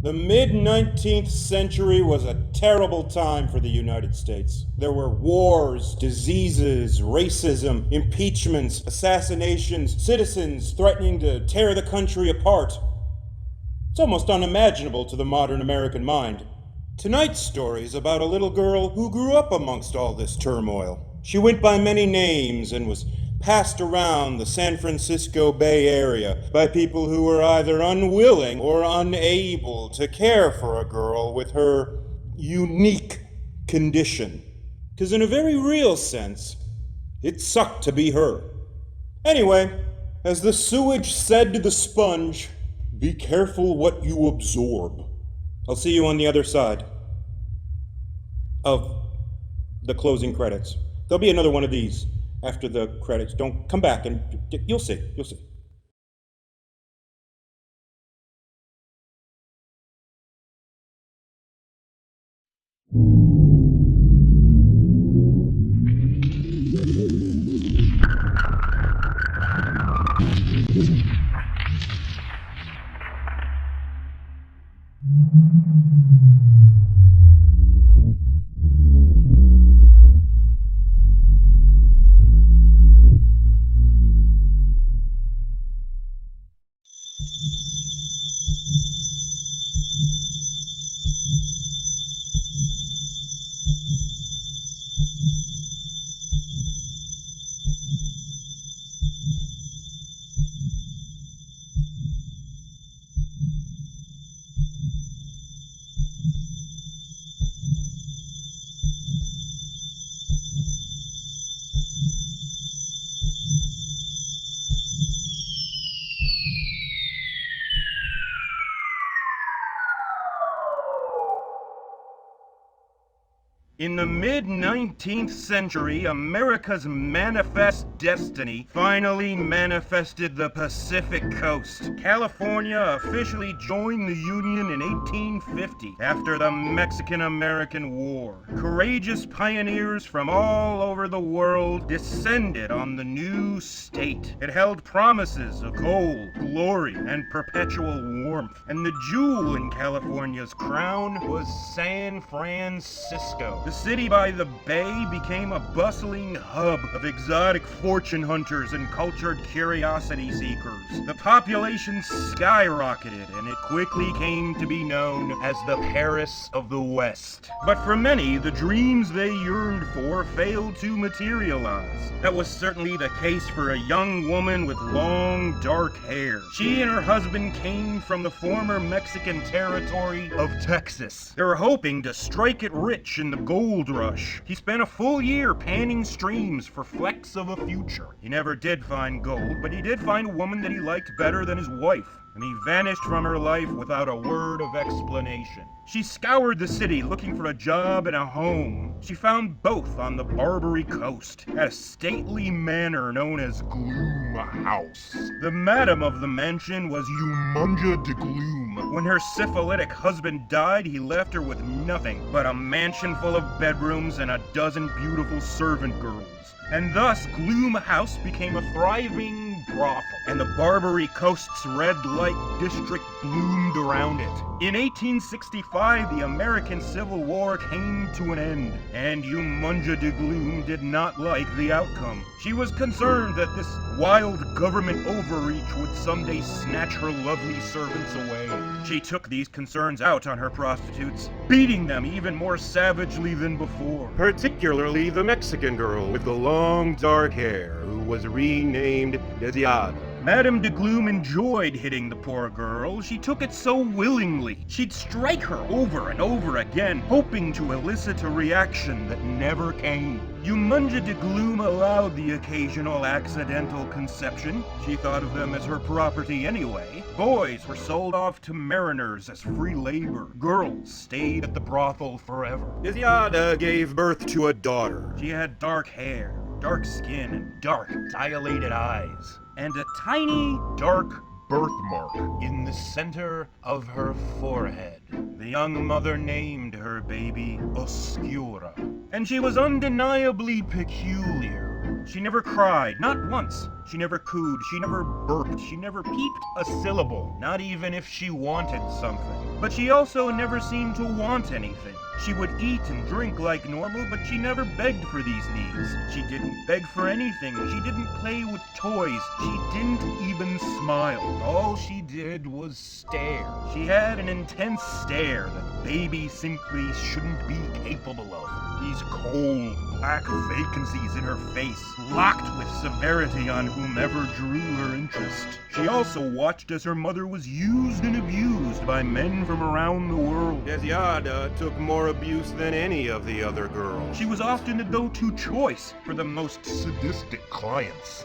The mid-19th century was a terrible time for the United States. There were wars, diseases, racism, impeachments, assassinations, citizens threatening to tear the country apart. It's almost unimaginable to the modern American mind. Tonight's story is about a little girl who grew up amongst all this turmoil. She went by many names and was passed around the San Francisco Bay Area by people who were either unwilling or unable to care for a girl with her unique condition. Because in a very real sense, it sucked to be her. Anyway, as the sewage said to the sponge, be careful what you absorb. I'll see you on the other side of the closing credits. There'll be another one of these after the credits. Don't come back and you'll see. You'll see. In the mid-19th century, America's manifest destiny finally manifested the Pacific Coast. California officially joined the Union in 1850 after the Mexican-American War. Courageous pioneers from all over the world descended on the new state. It held promises of gold, glory, and perpetual warmth. And the jewel in California's crown was San Francisco. The city by the bay became a bustling hub of exotic fortune hunters and cultured curiosity seekers. The population skyrocketed, and it quickly came to be known as the Paris of the West. But for many, the dreams they yearned for failed to materialize. That was certainly the case for a young woman with long, dark hair. She and her husband came from the former Mexican territory of Texas. They were hoping to strike it rich in the gold rush. He spent a full year panning streams for flecks of a future. He never did find gold, but he did find a woman that he liked better than his wife, and he vanished from her life without a word of explanation. She scoured the city looking for a job and a home. She found both on the Barbary Coast, at a stately manor known as Gloom House. The madam of the mansion was Umunja de Gloom. When her syphilitic husband died, he left her with nothing but a mansion full of bedrooms and a dozen beautiful servant girls. And thus, Gloom House became a thriving brothel, and the Barbary Coast's red light district bloomed around it. In 1865, the American Civil War came to an end, and Umunja de Gloom did not like the outcome. She was concerned that this wild government overreach would someday snatch her lovely servants away. She took these concerns out on her prostitutes, beating them even more savagely than before. Particularly the Mexican girl with the long dark hair, who was renamed Desiad. Madame de Gloom enjoyed hitting the poor girl. She took it so willingly. She'd strike her over and over again, hoping to elicit a reaction that never came. Umunja de Gloom allowed the occasional accidental conception. She thought of them as her property anyway. Boys were sold off to mariners as free labor. Girls stayed at the brothel forever. Desiada gave birth to a daughter. She had dark hair, dark skin, and dark, dilated eyes, and a tiny, dark birthmark in the center of her forehead. The young mother named her baby Oscura, and she was undeniably peculiar. She never cried, not once. She never cooed, she never burped, she never peeped a syllable, not even if she wanted something. But she also never seemed to want anything. She would eat and drink like normal, but she never begged for these needs. She didn't beg for anything. She didn't play with toys. She didn't even smile. All she did was stare. She had an intense stare that babies simply shouldn't be capable of. These cold, black vacancies in her face, locked with severity on whomever drew her interest. She also watched as her mother was used and abused by men from around the world. Desiada took more abuse than any of the other girls. She was often the go-to choice for the most sadistic clients.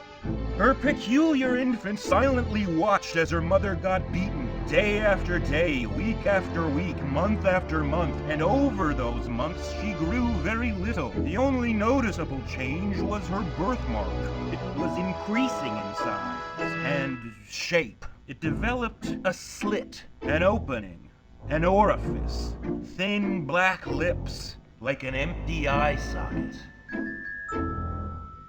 Her peculiar infant silently watched as her mother got beaten day after day, week after week, month after month, and over those months she grew very little. The only noticeable change was her birthmark. It was increasing in size and shape. It developed a slit, an opening, an orifice, thin black lips, like an empty eye socket.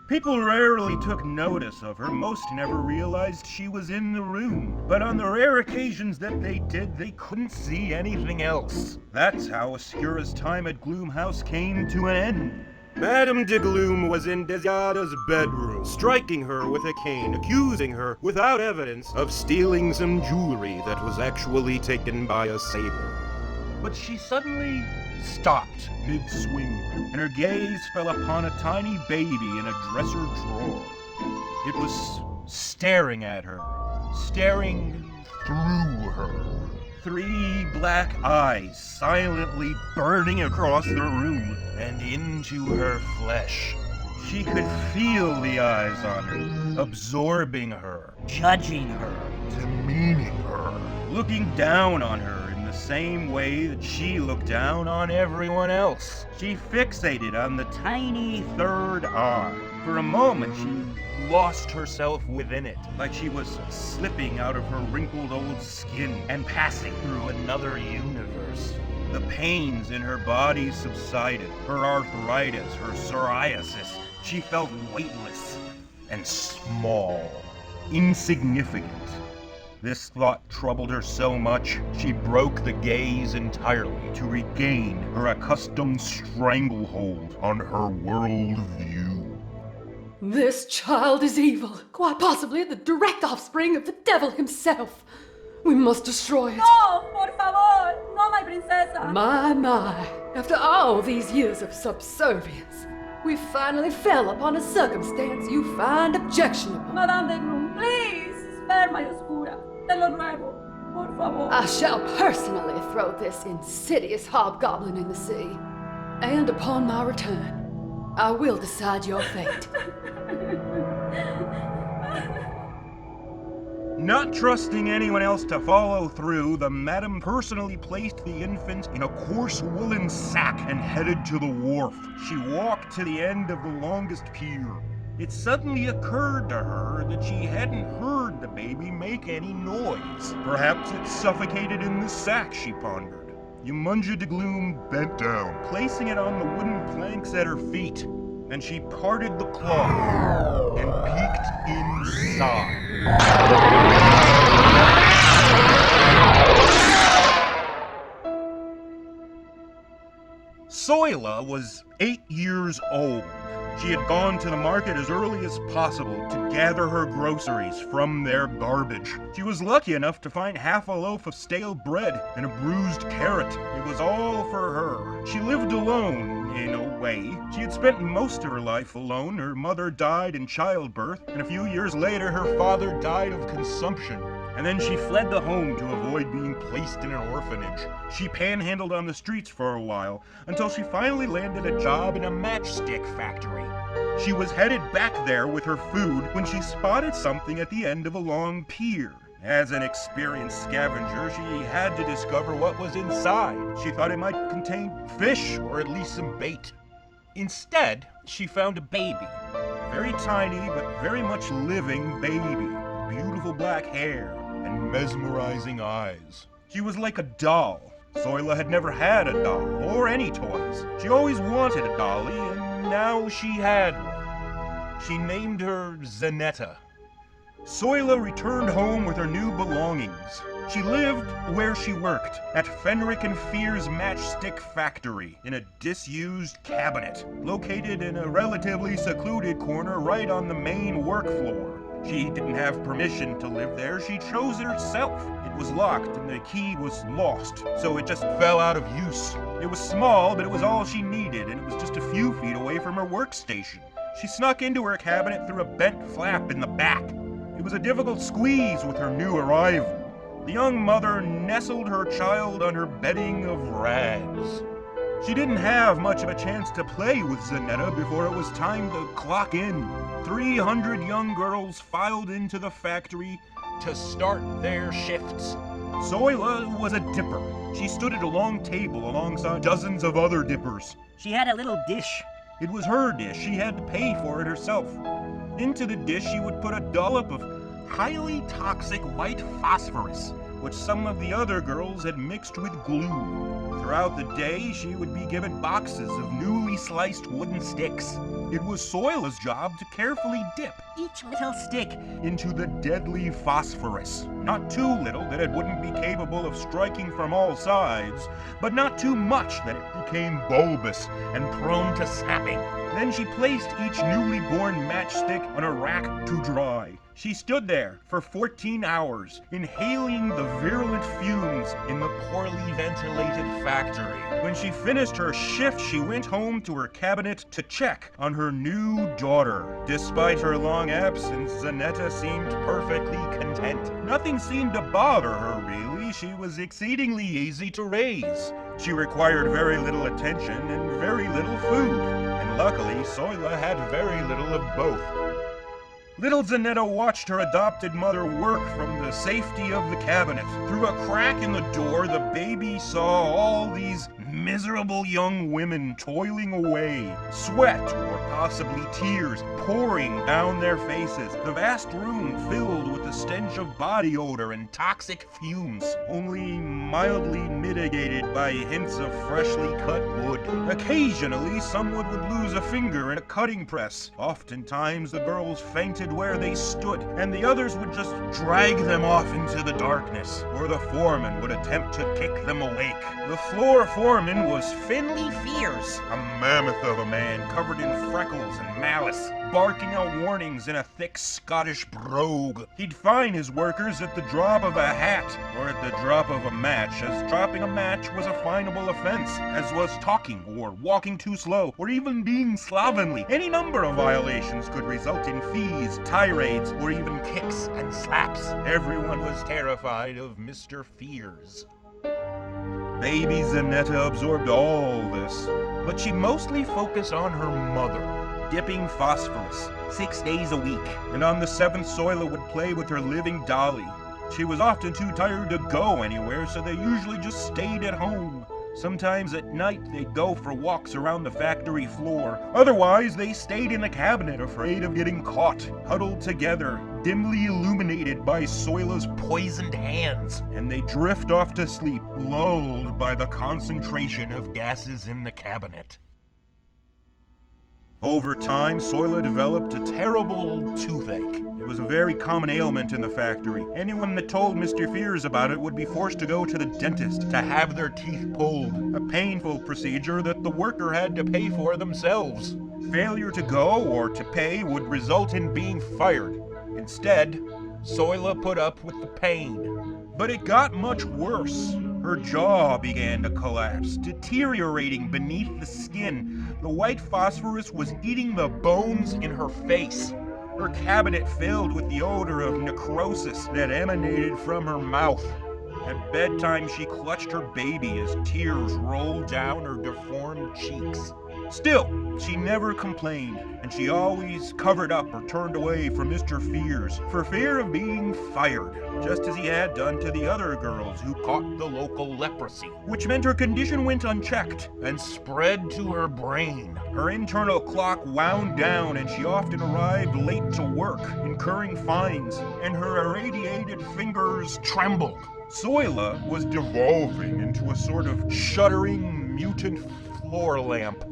People rarely took notice of her, most never realized she was in the room. But on the rare occasions that they did, they couldn't see anything else. That's how Oscura's time at Gloom House came to an end. Madame de Gloom was in Desiada's bedroom, striking her with a cane, accusing her, without evidence, of stealing some jewelry that was actually taken by a sailor. But she suddenly stopped mid-swing, and her gaze fell upon a tiny baby in a dresser drawer. It was staring at her, staring through her. 3 black eyes silently burning across the room and into her flesh. She could feel the eyes on her, absorbing her, judging her, demeaning her, looking down on her in the same way that she looked down on everyone else. She fixated on the tiny third eye. For a moment, she lost herself within it, like she was slipping out of her wrinkled old skin and passing through another universe. The pains in her body subsided, her arthritis, her psoriasis. She felt weightless and small, insignificant. This thought troubled her so much, she broke the gaze entirely to regain her accustomed stranglehold on her world view. This child is evil, quite possibly the direct offspring of the devil himself. We must destroy it. No, por favor, no, my princesa. My, after all these years of subservience, we finally fell upon a circumstance you find objectionable. Madame de Gloom, please, spare my Oscura. Te lo ruego, por favor. I shall personally throw this insidious hobgoblin in the sea. And upon my return, I will decide your fate. Not trusting anyone else to follow through, the madam personally placed the infant in a coarse woolen sack and headed to the wharf. She walked to the end of the longest pier. It suddenly occurred to her that she hadn't heard the baby make any noise. Perhaps it suffocated in the sack, she pondered. Yumunja de Gloom bent down, placing it on the wooden planks at her feet. And she parted the cloth and peeked inside. Soyla was 8 years old. She had gone to the market as early as possible to gather her groceries from their garbage. She was lucky enough to find half a loaf of stale bread and a bruised carrot. It was all for her. She lived alone, in a way. She had spent most of her life alone. Her mother died in childbirth, and a few years later her father died of consumption. And then she fled the home to avoid being placed in an orphanage. She panhandled on the streets for a while, until she finally landed a job in a matchstick factory. She was headed back there with her food when she spotted something at the end of a long pier. As an experienced scavenger, she had to discover what was inside. She thought it might contain fish, or at least some bait. Instead, she found a baby. Very tiny, but very much living baby. Beautiful black hair and mesmerizing eyes. She was like a doll. Soyla had never had a doll, or any toys. She always wanted a dolly, and now she had one. She named her Zanetta. Soyla returned home with her new belongings. She lived where she worked, at Fenric and Fear's matchstick factory, in a disused cabinet, located in a relatively secluded corner right on the main work floor. She didn't have permission to live there, she chose it herself. It was locked and the key was lost, so it just fell out of use. It was small, but it was all she needed, and it was just a few feet away from her workstation. She snuck into her cabinet through a bent flap in the back. It was a difficult squeeze with her new arrival. The young mother nestled her child on her bedding of rags. She didn't have much of a chance to play with Zanetta before it was time to clock in. 300 young girls filed into the factory to start their shifts. Soyla was a dipper. She stood at a long table alongside dozens of other dippers. She had a little dish. It was her dish. She had to pay for it herself. Into the dish she would put a dollop of highly toxic white phosphorus, which some of the other girls had mixed with glue. Throughout the day, she would be given boxes of newly sliced wooden sticks. It was Soyla's job to carefully dip Each little stick. into the deadly phosphorus. Not too little that it wouldn't be capable of striking from all sides, but not too much that it became bulbous and prone to snapping. Then she placed each newly born matchstick on a rack to dry. She stood there for 14 hours, inhaling the virulent fumes in the poorly ventilated factory. When she finished her shift, she went home to her cabinet to check on her new daughter. Despite her long absence, Zanetta seemed perfectly content. Nothing seemed to bother her, really. She was exceedingly easy to raise. She required very little attention and very little food. And luckily, Soyla had very little of both. Little Zanetta watched her adopted mother work from the safety of the cabinet. Through a crack in the door, the baby saw all these miserable young women toiling away, sweat or possibly tears pouring down their faces. The vast room filled with the stench of body odor and toxic fumes, only mildly mitigated by hints of freshly cut wood. Occasionally, someone would lose a finger in a cutting press. Oftentimes, the girls fainted where they stood, and the others would just drag them off into the darkness, or the foreman would attempt to kick them awake. The floor foreman was Finley Fears, a mammoth of a man covered in freckles and malice, barking out warnings in a thick Scottish brogue. He'd fine his workers at the drop of a hat, or at the drop of a match, as dropping a match was a finable offense, as was talking or walking too slow, or even being slovenly. Any number of violations could result in fees, tirades, or even kicks and slaps. Everyone was terrified of Mr. Fears. Baby Zanetta absorbed all this, but she mostly focused on her mother, dipping phosphorus 6 days a week. And on the 7th, Soyla would play with her living dolly. She was often too tired to go anywhere, so they usually just stayed at home. Sometimes at night they'd go for walks around the factory floor. Otherwise, they stayed in the cabinet, afraid of getting caught, huddled together, dimly illuminated by Soyla's poisoned hands. And they drift off to sleep, lulled by the concentration of gases in the cabinet. Over time, Soyla developed a terrible toothache. It was a very common ailment in the factory. Anyone that told Mr. Fears about it would be forced to go to the dentist to have their teeth pulled, a painful procedure that the worker had to pay for themselves. Failure to go or to pay would result in being fired. Instead, Soyla put up with the pain. But it got much worse. Her jaw began to collapse, deteriorating beneath the skin. The white phosphorus was eating the bones in her face. Her cabinet filled with the odor of necrosis that emanated from her mouth. At bedtime, she clutched her baby as tears rolled down her deformed cheeks. Still, she never complained, and she always covered up or turned away from Mr. Fears for fear of being fired, just as he had done to the other girls who caught the local leprosy, which meant her condition went unchecked and spread to her brain. Her internal clock wound down, and she often arrived late to work, incurring fines, and her irradiated fingers trembled. Soyla was devolving into a sort of shuddering mutant floor lamp.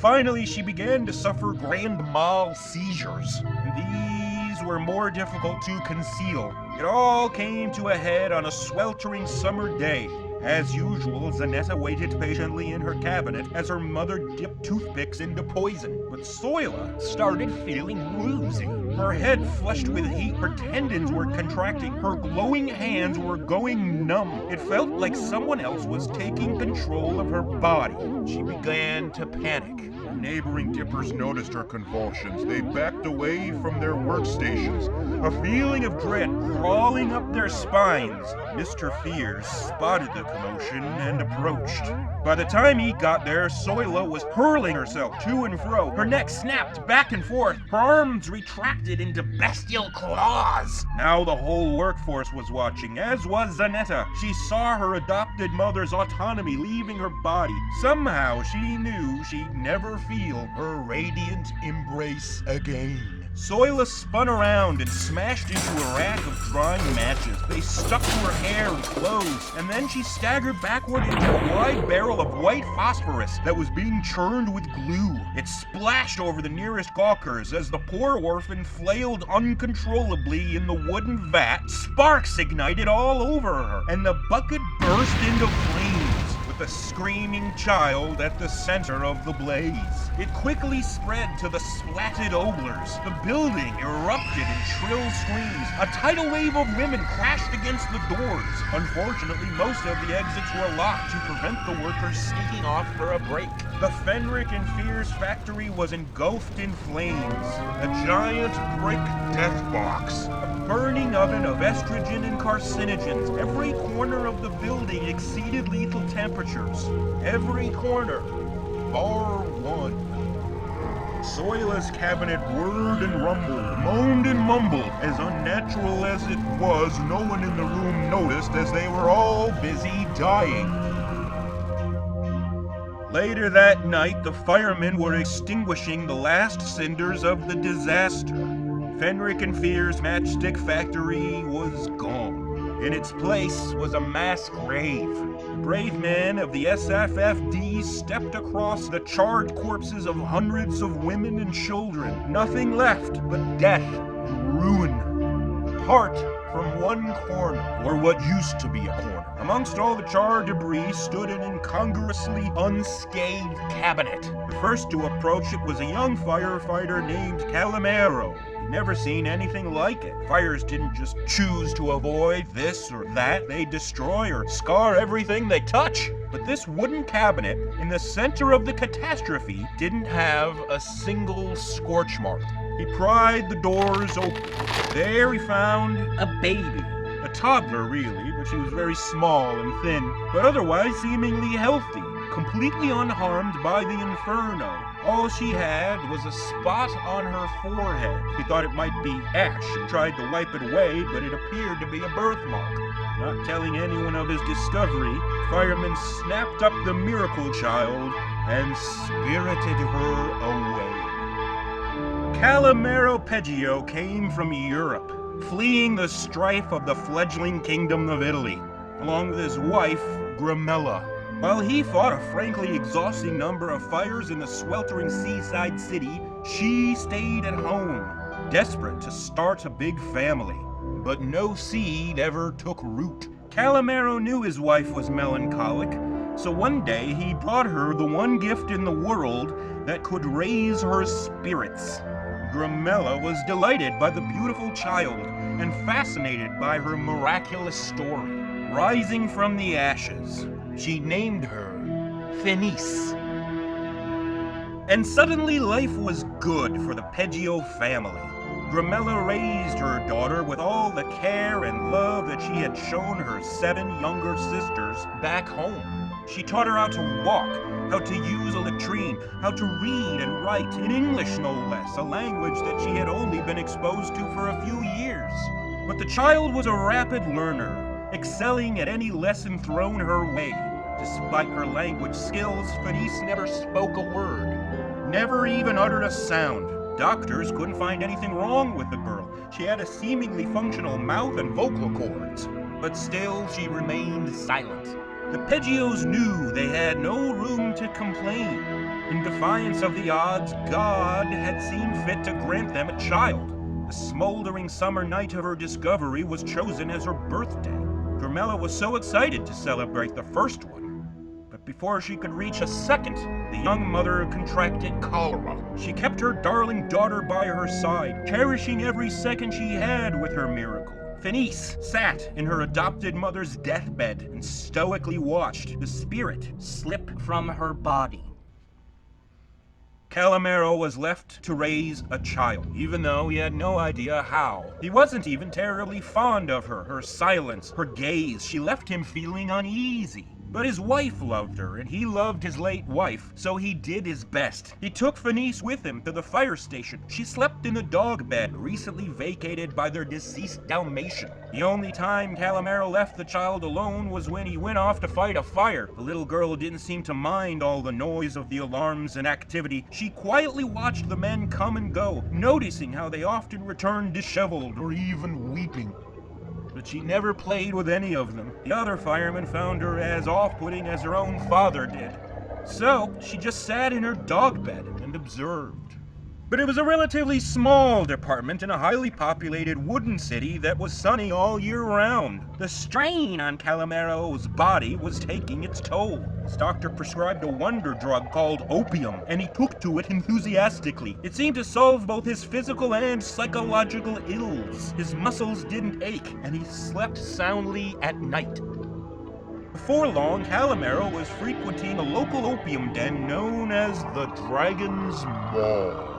Finally, she began to suffer grand mal seizures. These were more difficult to conceal. It all came to a head on a sweltering summer day. As usual, Zanetta waited patiently in her cabinet as her mother dipped toothpicks into poison. But Soila started feeling woozy. Her head flushed with heat, her tendons were contracting, her glowing hands were going numb. It felt like someone else was taking control of her body. She began to panic. Neighboring dippers noticed her convulsions. They backed away from their workstations. A feeling of dread crawling up their spines. Mr. Fears spotted the commotion and approached. By the time he got there, Soila was hurling herself to and fro. Her neck snapped back and forth. Her arms retracted into bestial claws. Now the whole workforce was watching, as was Zanetta. She saw her adopted mother's autonomy leaving her body. Somehow she knew she'd never feel her radiant embrace again. Soila spun around and smashed into a rack of drying matches. They stuck to her hair and clothes, and then she staggered backward into a wide barrel of white phosphorus that was being churned with glue. It splashed over the nearest gawkers as the poor orphan flailed uncontrollably in the wooden vat. Sparks ignited all over her, and the bucket burst into flames, with the screaming child at the center of the blaze. It quickly spread to the splatted oglers. The building erupted in shrill screams. A tidal wave of women crashed against the doors. Unfortunately, most of the exits were locked to prevent the workers sneaking off for a break. The Fenric and Fears factory was engulfed in flames. A giant brick death box. A burning oven of estrogen and carcinogens. Every corner of the building exceeded lethal temperatures. Every corner, bar one. Soila's cabinet whirred and rumbled, moaned and mumbled. As unnatural as it was, no one in the room noticed as they were all busy dying. Later that night, the firemen were extinguishing the last cinders of the disaster. Fenric and Fear's matchstick factory was gone. In its place was a mass grave. The brave men of the SFFD stepped across the charred corpses of hundreds of women and children. Nothing left but death and ruin. Apart from one corner, or what used to be a corner. Amongst all the charred debris stood an incongruously unscathed cabinet. The first to approach it was a young firefighter named Calamero. Never seen anything like it. Fires didn't just choose to avoid this or that. They destroy or scar everything they touch. But this wooden cabinet in the center of the catastrophe didn't have a single scorch mark. He pried the doors open. There he found A baby. a toddler, really, but she was very small and thin, but otherwise seemingly healthy, completely unharmed by the inferno. All she had was a spot on her forehead. He thought it might be ash and tried to wipe it away, but it appeared to be a birthmark. Not telling anyone of his discovery, firemen snapped up the miracle child and spirited her away. Calamero Peggio came from Europe, fleeing the strife of the fledgling kingdom of Italy, along with his wife, Gramella. While he fought a frankly exhausting number of fires in the sweltering seaside city, she stayed at home, desperate to start a big family. But no seed ever took root. Calamero knew his wife was melancholic, so one day he brought her the one gift in the world that could raise her spirits. Gramella was delighted by the beautiful child and fascinated by her miraculous story. Rising from the ashes, she named her Fenice. And suddenly life was good for the Peggio family. Gramella raised her daughter with all the care and love that she had shown her 7 younger sisters back home. She taught her how to walk, how to use a latrine, how to read and write, in English no less, a language that she had only been exposed to for a few years. But the child was a rapid learner, excelling at any lesson thrown her way. Despite her language skills, Fenice never spoke a word, never even uttered a sound. Doctors couldn't find anything wrong with the girl. She had a seemingly functional mouth and vocal cords, but still she remained silent. The Peggios knew they had no room to complain. In defiance of the odds, God had seen fit to grant them a child. The smoldering summer night of her discovery was chosen as her birthday. Carmela was so excited to celebrate the first one. But before she could reach a second, the young mother contracted cholera. She kept her darling daughter by her side, cherishing every second she had with her miracle. Fenice sat in her adopted mother's deathbed and stoically watched the spirit slip from her body. Calamero was left to raise a child, even though he had no idea how. He wasn't even terribly fond of her. Her silence, her gaze, she left him feeling uneasy. But his wife loved her, and he loved his late wife, so he did his best. He took Fenice with him to the fire station. She slept in the dog bed recently vacated by their deceased Dalmatian. The only time Calamero left the child alone was when he went off to fight a fire. The little girl didn't seem to mind all the noise of the alarms and activity. She quietly watched the men come and go, noticing how they often returned disheveled or even weeping. But she never played with any of them. The other firemen found her as off-putting as her own father did. So, she just sat in her dog bed and observed. But it was a relatively small department in a highly populated wooden city that was sunny all year round. The strain on Calamero's body was taking its toll. His doctor prescribed a wonder drug called opium, and he took to it enthusiastically. It seemed to solve both his physical and psychological ills. His muscles didn't ache, and he slept soundly at night. Before long, Calamero was frequenting a local opium den known as the Dragon's Maw.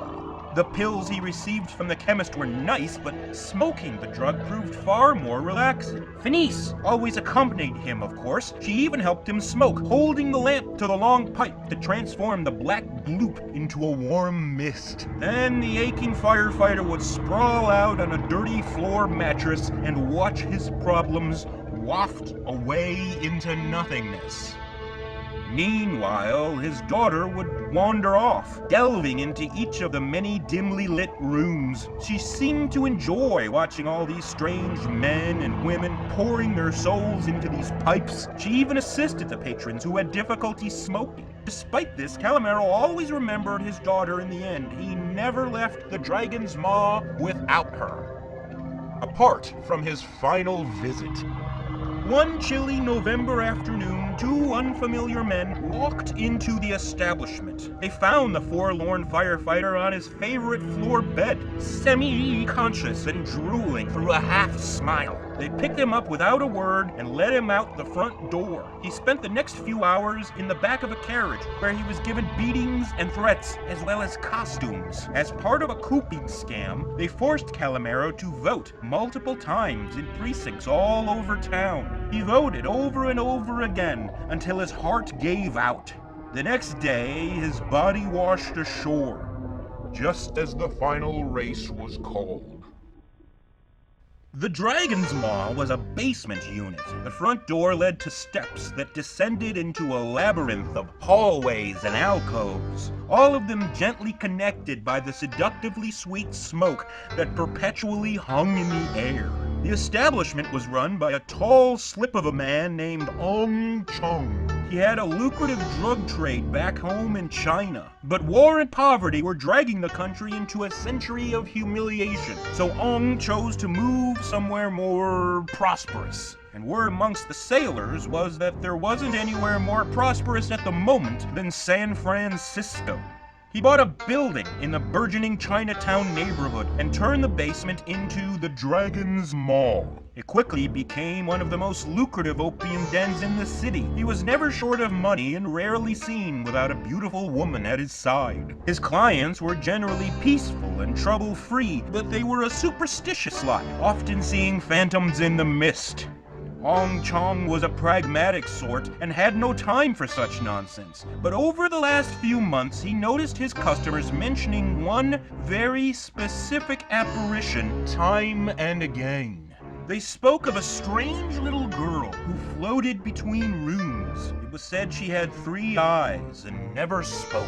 The pills he received from the chemist were nice, but smoking the drug proved far more relaxing. Fenice always accompanied him, of course. She even helped him smoke, holding the lamp to the long pipe to transform the black gloop into a warm mist. Then the aching firefighter would sprawl out on a dirty floor mattress and watch his problems waft away into nothingness. Meanwhile, his daughter would wander off, delving into each of the many dimly lit rooms. She seemed to enjoy watching all these strange men and women pouring their souls into these pipes. She even assisted the patrons who had difficulty smoking. Despite this, Calamero always remembered his daughter in the end. He never left the Dragon's Maw without her. Apart from his final visit. One chilly November afternoon, two unfamiliar men walked into the establishment. They found the forlorn firefighter on his favorite floor bed, semi-conscious and drooling through a half-smile. They picked him up without a word and led him out the front door. He spent the next few hours in the back of a carriage, where he was given beatings and threats, as well as costumes. As part of a cooping scam, they forced Calamero to vote multiple times in precincts all over town. He voted over and over again until his heart gave out. The next day, his body washed ashore, just as the final race was called. The Dragon's Maw was a basement unit. The front door led to steps that descended into a labyrinth of hallways and alcoves, all of them gently connected by the seductively sweet smoke that perpetually hung in the air. The establishment was run by a tall slip of a man named Ong Chung. He had a lucrative drug trade back home in China, but war and poverty were dragging the country into a century of humiliation, so Ong chose to move somewhere more prosperous. And word amongst the sailors was that there wasn't anywhere more prosperous at the moment than San Francisco. He bought a building in the burgeoning Chinatown neighborhood and turned the basement into the Dragon's Maw. It quickly became one of the most lucrative opium dens in the city. He was never short of money and rarely seen without a beautiful woman at his side. His clients were generally peaceful and trouble-free, but they were a superstitious lot, often seeing phantoms in the mist. Ong Chong was a pragmatic sort and had no time for such nonsense. But over the last few months, he noticed his customers mentioning one very specific apparition time and again. They spoke of a strange little girl who floated between rooms. It was said she had 3 eyes and never spoke.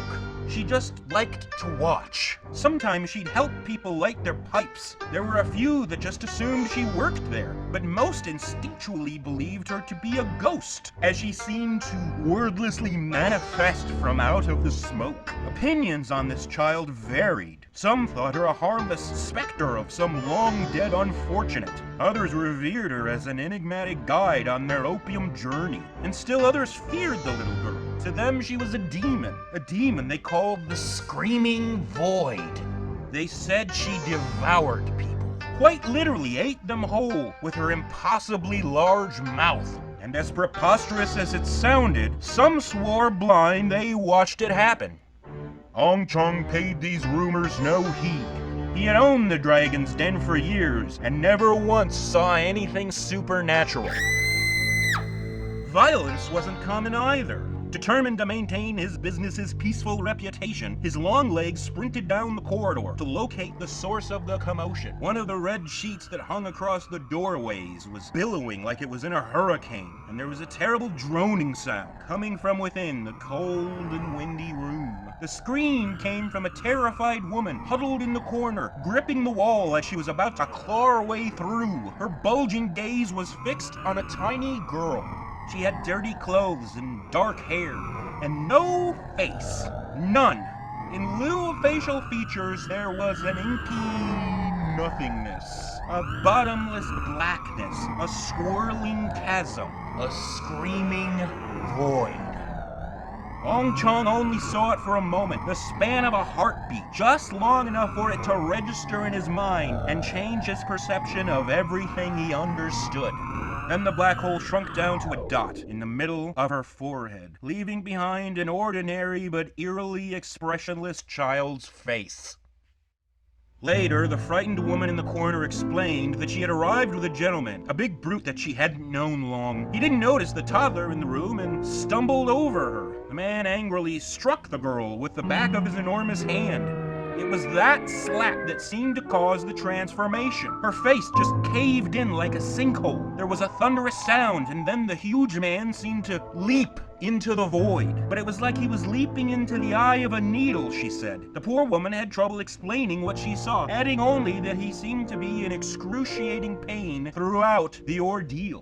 She just liked to watch. Sometimes she'd help people light their pipes. There were a few that just assumed she worked there, but most instinctually believed her to be a ghost, as she seemed to wordlessly manifest from out of the smoke. Opinions on this child varied. Some thought her a harmless specter of some long-dead unfortunate. Others revered her as an enigmatic guide on their opium journey. And still others feared the little girl. To them, she was a demon they called the Screaming Void. They said she devoured people, quite literally ate them whole with her impossibly large mouth. And as preposterous as it sounded, some swore blind they watched it happen. Ong Chong paid these rumors no heed. He had owned the Dragon's Den for years and never once saw anything supernatural. Violence wasn't common either. Determined to maintain his business's peaceful reputation, his long legs sprinted down the corridor to locate the source of the commotion. One of the red sheets that hung across the doorways was billowing like it was in a hurricane, and there was a terrible droning sound coming from within the cold and windy room. The scream came from a terrified woman huddled in the corner, gripping the wall as she was about to claw her way through. Her bulging gaze was fixed on a tiny girl. She had dirty clothes and dark hair, and no face. None. In lieu of facial features, there was an inky nothingness. A bottomless blackness. A swirling chasm. A screaming void. Ong Chong only saw it for a moment, the span of a heartbeat, just long enough for it to register in his mind and change his perception of everything he understood. Then the black hole shrunk down to a dot in the middle of her forehead, leaving behind an ordinary but eerily expressionless child's face. Later, the frightened woman in the corner explained that she had arrived with a gentleman, a big brute that she hadn't known long. He didn't notice the toddler in the room and stumbled over her. The man angrily struck the girl with the back of his enormous hand. It was that slap that seemed to cause the transformation. Her face just caved in like a sinkhole. There was a thunderous sound, and then the huge man seemed to leap into the void. But it was like he was leaping into the eye of a needle, she said. The poor woman had trouble explaining what she saw, adding only that he seemed to be in excruciating pain throughout the ordeal.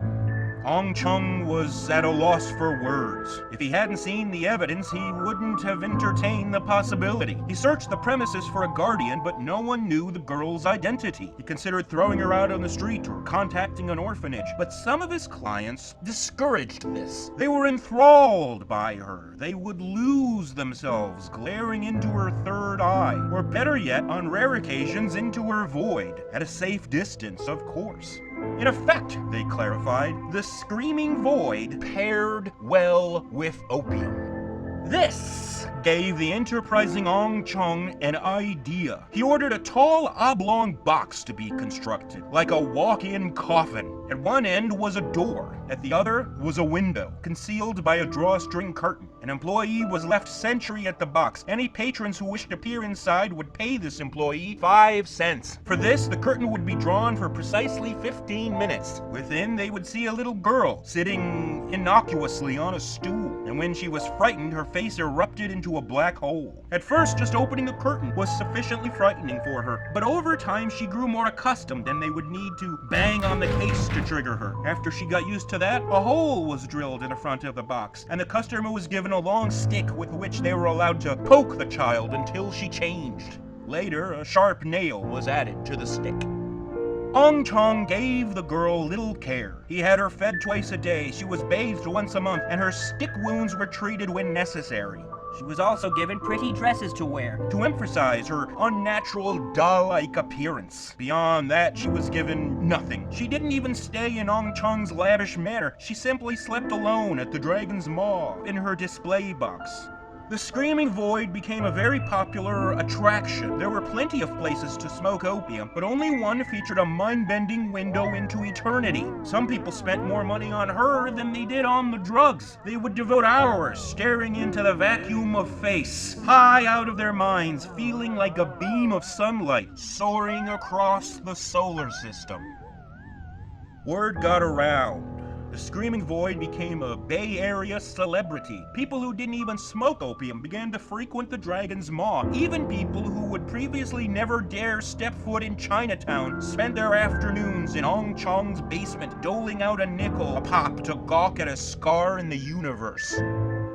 Ong Chung was at a loss for words. If he hadn't seen the evidence, he wouldn't have entertained the possibility. He searched the premises for a guardian, but no one knew the girl's identity. He considered throwing her out on the street or contacting an orphanage, but some of his clients discouraged this. They were enthralled by her. They would lose themselves glaring into her third eye, or better yet, on rare occasions, into her void, at a safe distance, of course. In effect, they clarified, the screaming void paired well with opium. This gave the enterprising Ong Chung an idea. He ordered a tall, oblong box to be constructed, like a walk-in coffin. At one end was a door, at the other was a window, concealed by a drawstring curtain. An employee was left sentry at the box. Any patrons who wished to peer inside would pay this employee 5 cents. For this, the curtain would be drawn for precisely 15 minutes. Within, they would see a little girl sitting innocuously on a stool, and when she was frightened, her face erupted into a black hole. At first, just opening the curtain was sufficiently frightening for her, but over time she grew more accustomed and they would need to bang on the case to trigger her. After she got used to that, a hole was drilled in the front of the box, and the customer was given a long stick with which they were allowed to poke the child until she changed. Later, a sharp nail was added to the stick. Ong Chong gave the girl little care. He had her fed twice a day, she was bathed once a month, and her stick wounds were treated when necessary. She was also given pretty dresses to wear. To emphasize her unnatural, doll-like appearance. Beyond that, she was given nothing. She didn't even stay in Ong Chong's lavish manor. She simply slept alone at the Dragon's Maw, in her display box. The Screaming Void became a very popular attraction. There were plenty of places to smoke opium, but only one featured a mind-bending window into eternity. Some people spent more money on her than they did on the drugs. They would devote hours staring into the vacuum of face, high out of their minds, feeling like a beam of sunlight soaring across the solar system. Word got around. The Screaming Void became a Bay Area celebrity. People who didn't even smoke opium began to frequent the Dragon's Maw. Even people who would previously never dare step foot in Chinatown spent their afternoons in Ong Chong's basement doling out a nickel a pop to gawk at a scar in the universe.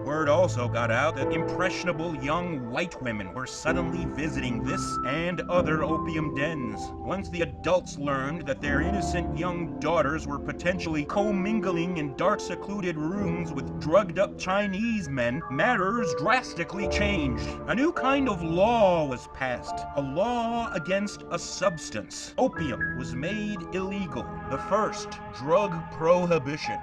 Word also got out that impressionable young white women were suddenly visiting this and other opium dens. Once the adults learned that their innocent young daughters were potentially commingling in dark secluded rooms with drugged up Chinese men, matters drastically changed. A new kind of law was passed, a law against a substance. Opium was made illegal, the first drug prohibition.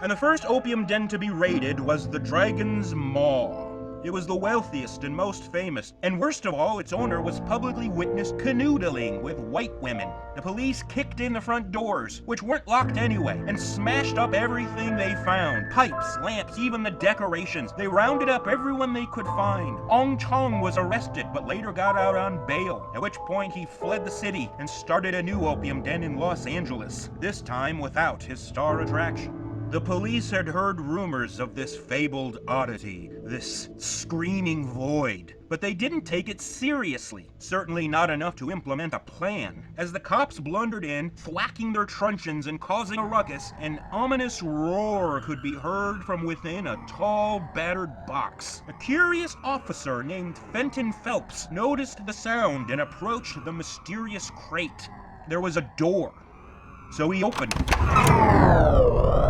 And the first opium den to be raided was the Dragon's Maw. It was the wealthiest and most famous, and worst of all, its owner was publicly witnessed canoodling with white women. The police kicked in the front doors, which weren't locked anyway, and smashed up everything they found. Pipes, lamps, even the decorations. They rounded up everyone they could find. Ong Chong was arrested, but later got out on bail, at which point he fled the city and started a new opium den in Los Angeles, this time without his star attraction. The police had heard rumors of this fabled oddity, this screaming void, but they didn't take it seriously, certainly not enough to implement a plan. As the cops blundered in, thwacking their truncheons and causing a ruckus, an ominous roar could be heard from within a tall, battered box. A curious officer named Fenton Phelps noticed the sound and approached the mysterious crate. There was a door, so he opened it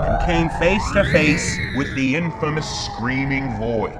and came face to face with the Infamous Screaming Void.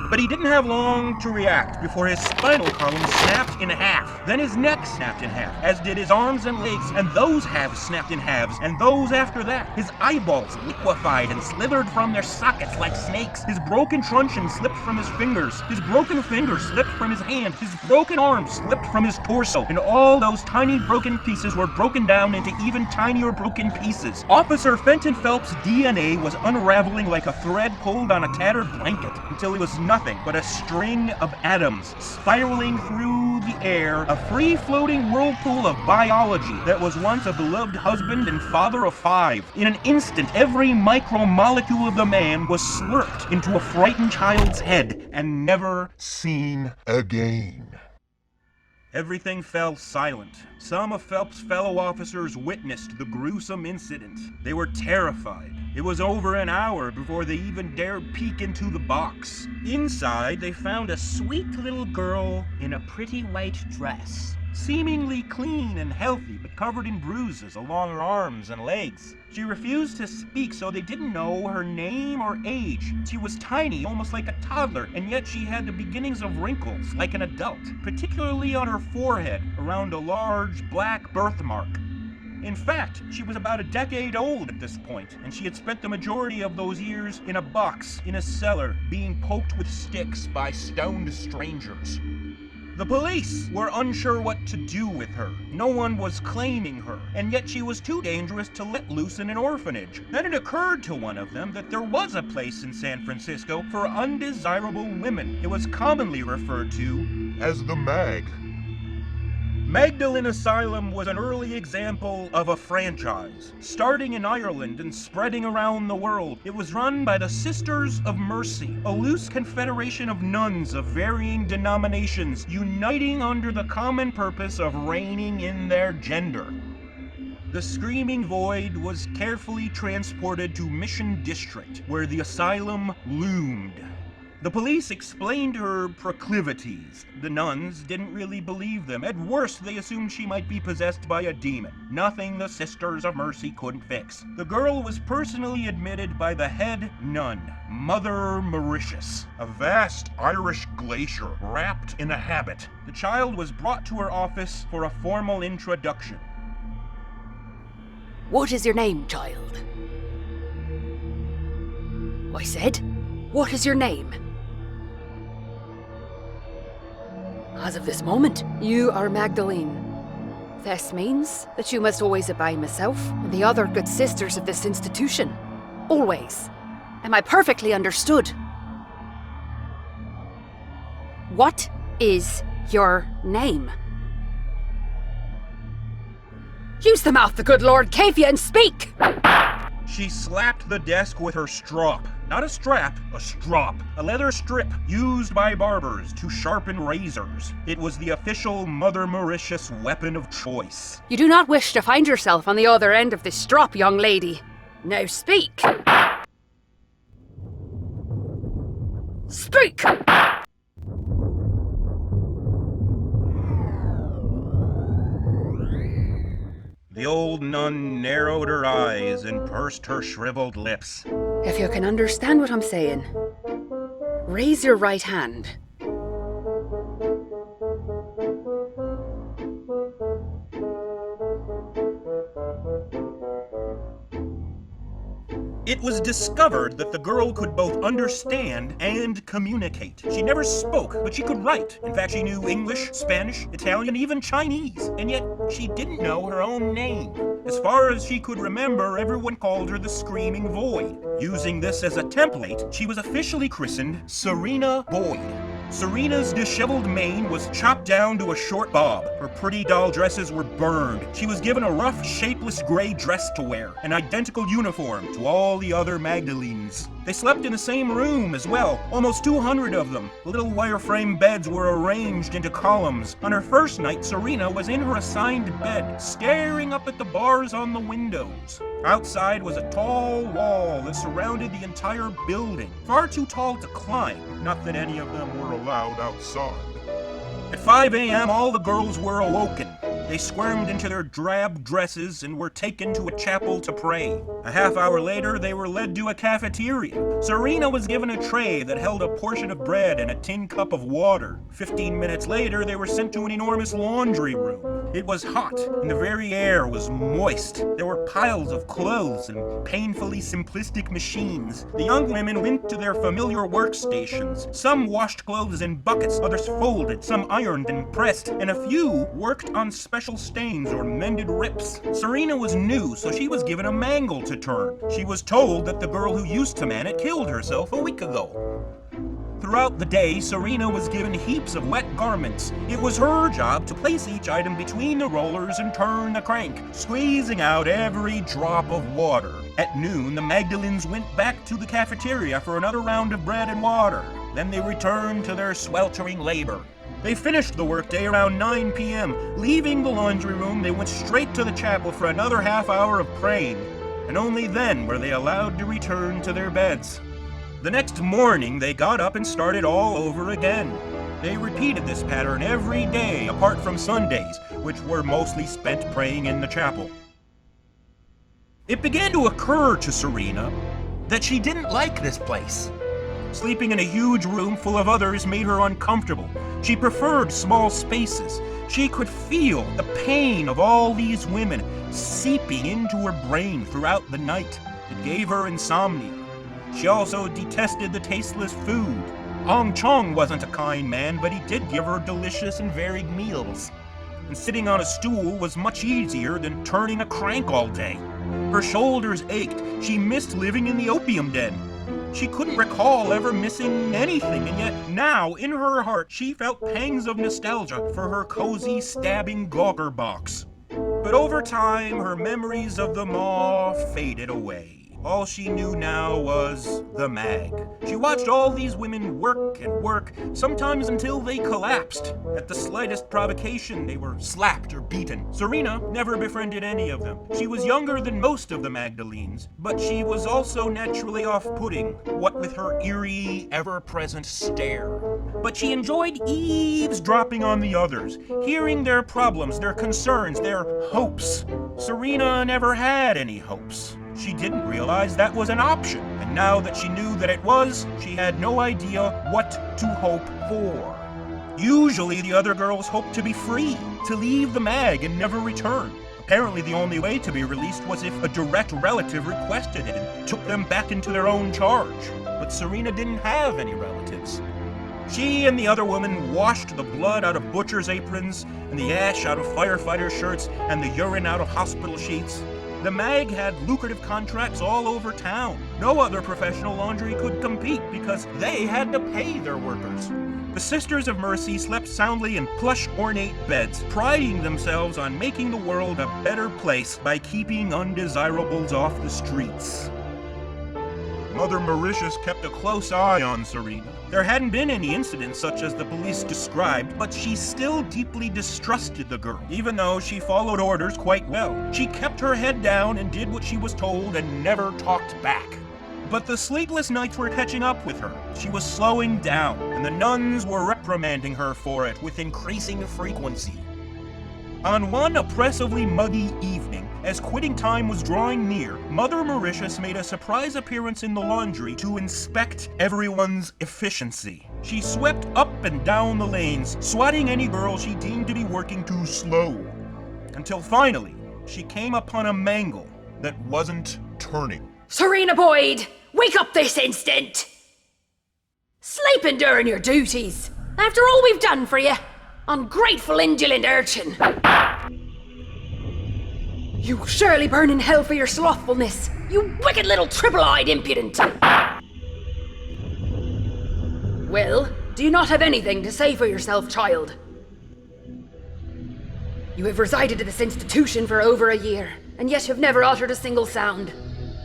But he didn't have long to react before his spinal column snapped in half. Then his neck snapped in half, as did his arms and legs, and those halves snapped in halves, and those after that. His eyeballs liquefied and slithered from their sockets like snakes. His broken truncheon slipped from his fingers. His broken finger slipped from his hand. His broken arm slipped from his torso, and all those tiny broken pieces were broken down into even tinier broken pieces. Officer Fenton Phelps' DNA was unraveling like a thread pulled on a tattered blanket, until it was nothing but a string of atoms spiraling through the air, a free-floating whirlpool of biology that was once a beloved husband and father of 5. In an instant, every micromolecule of the man was slurped into a frightened child's head and never seen again. Everything fell silent. Some of Phelps' fellow officers witnessed the gruesome incident. They were terrified. It was over an hour before they even dared peek into the box. Inside, they found a sweet little girl in a pretty white dress, seemingly clean and healthy, but covered in bruises along her arms and legs. She refused to speak, so they didn't know her name or age. She was tiny, almost like a toddler, and yet she had the beginnings of wrinkles, like an adult, particularly on her forehead, around a large black birthmark. In fact, she was about a decade old at this point, and she had spent the majority of those years in a box, in a cellar, being poked with sticks by stoned strangers. The police were unsure what to do with her. No one was claiming her, and yet she was too dangerous to let loose in an orphanage. Then it occurred to one of them that there was a place in San Francisco for undesirable women. It was commonly referred to as the Mag. Magdalen Asylum was an early example of a franchise, starting in Ireland and spreading around the world. It was run by the Sisters of Mercy, a loose confederation of nuns of varying denominations, uniting under the common purpose of reining in their gender. The Screaming Void was carefully transported to Mission District, where the asylum loomed. The police explained her proclivities. The nuns didn't really believe them. At worst, they assumed she might be possessed by a demon. Nothing the Sisters of Mercy couldn't fix. The girl was personally admitted by the head nun, Mother Mauritius, a vast Irish glacier wrapped in a habit. The child was brought to her office for a formal introduction. What is your name, child? I said, what is your name? As of this moment, you are Magdalene. This means that you must always obey myself and the other good sisters of this institution. Always. Am I perfectly understood? What is your name? Use the mouth the good Lord gave you and speak! She slapped the desk with her strop. Not a strap, a strop. A leather strip used by barbers to sharpen razors. It was the official Mother Mauritius weapon of choice. You do not wish to find yourself on the other end of this strop, young lady. Now speak. Speak! The old nun narrowed her eyes and pursed her shriveled lips. If you can understand what I'm saying, raise your right hand. It was discovered that the girl could both understand and communicate. She never spoke, but she could write. In fact, she knew English, Spanish, Italian, even Chinese. And yet, she didn't know her own name. As far as she could remember, everyone called her the Screaming Void. Using this as a template, she was officially christened Serena Boyd. Serena's disheveled mane was chopped down to a short bob. Her pretty doll dresses were burned. She was given a rough, shapeless gray dress to wear, an identical uniform to all the other Magdalenes. They slept in the same room as well, almost 200 of them. Little wireframe beds were arranged into columns. On her first night, Serena was in her assigned bed, staring up at the bars on the windows. Outside was a tall wall that surrounded the entire building, far too tall to climb, not that any of them were allowed outside. At 5 a.m., all the girls were awoken. They squirmed into their drab dresses and were taken to a chapel to pray. A half hour later, they were led to a cafeteria. Serena was given a tray that held a portion of bread and a tin cup of water. 15 minutes later, they were sent to an enormous laundry room. It was hot, and the very air was moist. There were piles of clothes and painfully simplistic machines. The young women went to their familiar workstations. Some washed clothes in buckets, others folded, some ironed and pressed, and a few worked on special stains or mended rips. Serena was new, so she was given a mangle to turn. She was told that the girl who used to man it killed herself a week ago. Throughout the day, Serena was given heaps of wet garments. It was her job to place each item between the rollers and turn the crank, squeezing out every drop of water. At noon, the Magdalenes went back to the cafeteria for another round of bread and water. Then they returned to their sweltering labor. They finished the workday around 9 p.m. Leaving the laundry room, they went straight to the chapel for another half hour of praying, and only then were they allowed to return to their beds. The next morning, they got up and started all over again. They repeated this pattern every day, apart from Sundays, which were mostly spent praying in the chapel. It began to occur to Serena that she didn't like this place. Sleeping in a huge room full of others made her uncomfortable. She preferred small spaces. She could feel the pain of all these women seeping into her brain throughout the night. It gave her insomnia. She also detested the tasteless food. Ong Chong wasn't a kind man, but he did give her delicious and varied meals. And sitting on a stool was much easier than turning a crank all day. Her shoulders ached. She missed living in the opium den. She couldn't recall ever missing anything, and yet now, in her heart, she felt pangs of nostalgia for her cozy, stabbing Gogger box. But over time, her memories of the maw faded away. All she knew now was the mag. She watched all these women work and work, sometimes until they collapsed. At the slightest provocation, they were slapped or beaten. Serena never befriended any of them. She was younger than most of the Magdalenes, but she was also naturally off-putting, what with her eerie, ever-present stare. But she enjoyed eavesdropping on the others, hearing their problems, their concerns, their hopes. Serena never had any hopes. She didn't realize that was an option, and now that she knew that it was, she had no idea what to hope for. Usually the other girls hoped to be free, to leave the mag and never return. Apparently the only way to be released was if a direct relative requested it and took them back into their own charge. But Serena didn't have any relatives. She and the other women washed the blood out of butchers' aprons, and the ash out of firefighter shirts, and the urine out of hospital sheets. The mag had lucrative contracts all over town. No other professional laundry could compete because they had to pay their workers. The Sisters of Mercy slept soundly in plush, ornate beds, priding themselves on making the world a better place by keeping undesirables off the streets. Mother Mauritius kept a close eye on Serena. There hadn't been any incidents such as the police described, but she still deeply distrusted the girl, even though she followed orders quite well. She kept her head down and did what she was told and never talked back. But the sleepless nights were catching up with her. She was slowing down, and the nuns were reprimanding her for it with increasing frequency. On one oppressively muggy evening, as quitting time was drawing near, Mother Mauritius made a surprise appearance in the laundry to inspect everyone's efficiency. She swept up and down the lanes, swatting any girl she deemed to be working too slow. Until finally, she came upon a mangle that wasn't turning. Serena Boyd, wake up this instant! Sleeping during your duties, after all we've done for you. Ungrateful, indolent urchin. You'll surely burn in hell for your slothfulness, you wicked little triple-eyed impudent. Well, do you not have anything to say for yourself, child? You have resided at this institution for over a year, and yet have never uttered a single sound.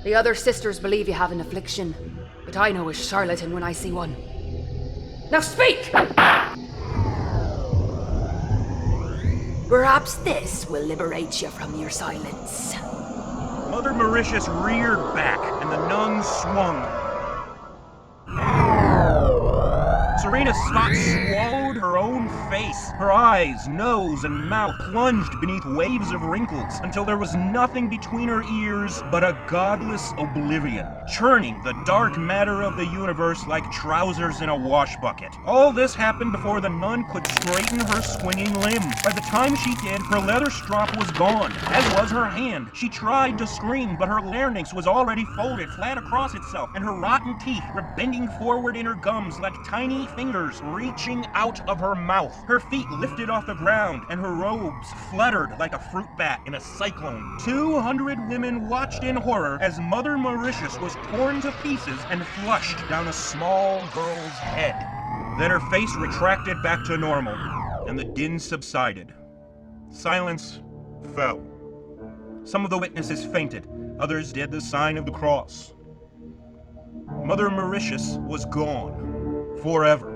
The other sisters believe you have an affliction, but I know a charlatan when I see one. Now speak! Perhaps this will liberate you from your silence. Mother Mauritius reared back, and the nuns swung. Serena swallowed her own face. Her eyes, nose, and mouth plunged beneath waves of wrinkles until there was nothing between her ears but a godless oblivion, churning the dark matter of the universe like trousers in a wash bucket. All this happened before the nun could straighten her swinging limb. By the time she did, her leather strop was gone, as was her hand. She tried to scream, but her larynx was already folded flat across itself, and her rotten teeth were bending forward in her gums like tiny fingers reaching out of her mouth. Her feet lifted off the ground, and her robes fluttered like a fruit bat in a cyclone. 200 women watched in horror as Mother Mauritius was torn to pieces and flushed down a small girl's head. Then her face retracted back to normal, and the din subsided. Silence fell. Some of the witnesses fainted, others did the sign of the cross. Mother Mauritius was gone. Forever.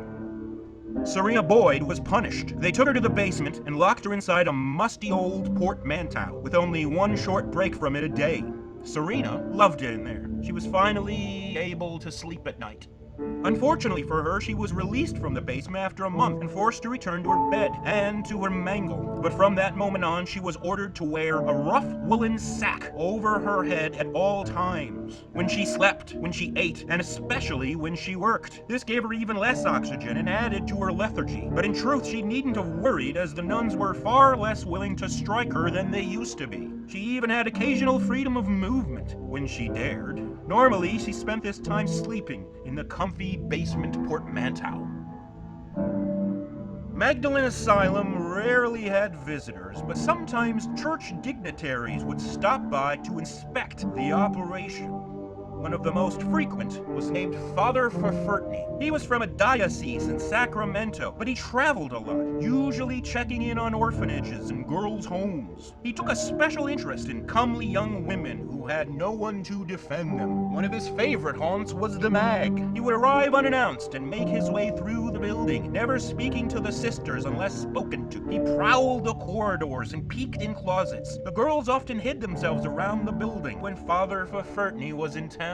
Serena Boyd was punished. They took her to the basement and locked her inside a musty old portmanteau with only one short break from it a day. Serena loved it in there. She was finally able to sleep at night. Unfortunately for her, she was released from the basement after a month and forced to return to her bed and to her mangle. But from that moment on, she was ordered to wear a rough woolen sack over her head at all times. When she slept, when she ate, and especially when she worked. This gave her even less oxygen and added to her lethargy. But in truth, she needn't have worried, as the nuns were far less willing to strike her than they used to be. She even had occasional freedom of movement when she dared. Normally, she spent this time sleeping in the comfy basement portmanteau. Magdalene Asylum rarely had visitors, but sometimes church dignitaries would stop by to inspect the operation. One of the most frequent was named Father Festerings. He was from a diocese in Sacramento, but he traveled a lot, usually checking in on orphanages and girls' homes. He took a special interest in comely young women who had no one to defend them. One of his favorite haunts was the mag. He would arrive unannounced and make his way through the building, never speaking to the sisters unless spoken to. He prowled the corridors and peeked in closets. The girls often hid themselves around the building when Father Festerings was in town.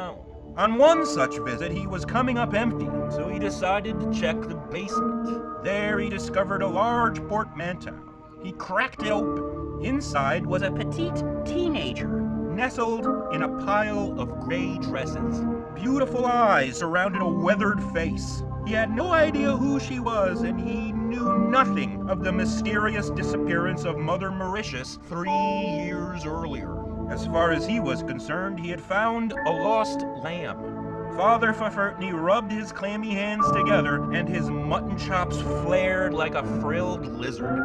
On one such visit, he was coming up empty, so he decided to check the basement. There he discovered a large portmanteau. He cracked it open. Inside was a petite teenager, nestled in a pile of gray dresses. Beautiful eyes surrounded a weathered face. He had no idea who she was, and he knew nothing of the mysterious disappearance of Mother Mauritius 3 years earlier. As far as he was concerned, he had found a lost lamb. Father Festerings rubbed his clammy hands together, and his mutton chops flared like a frilled lizard.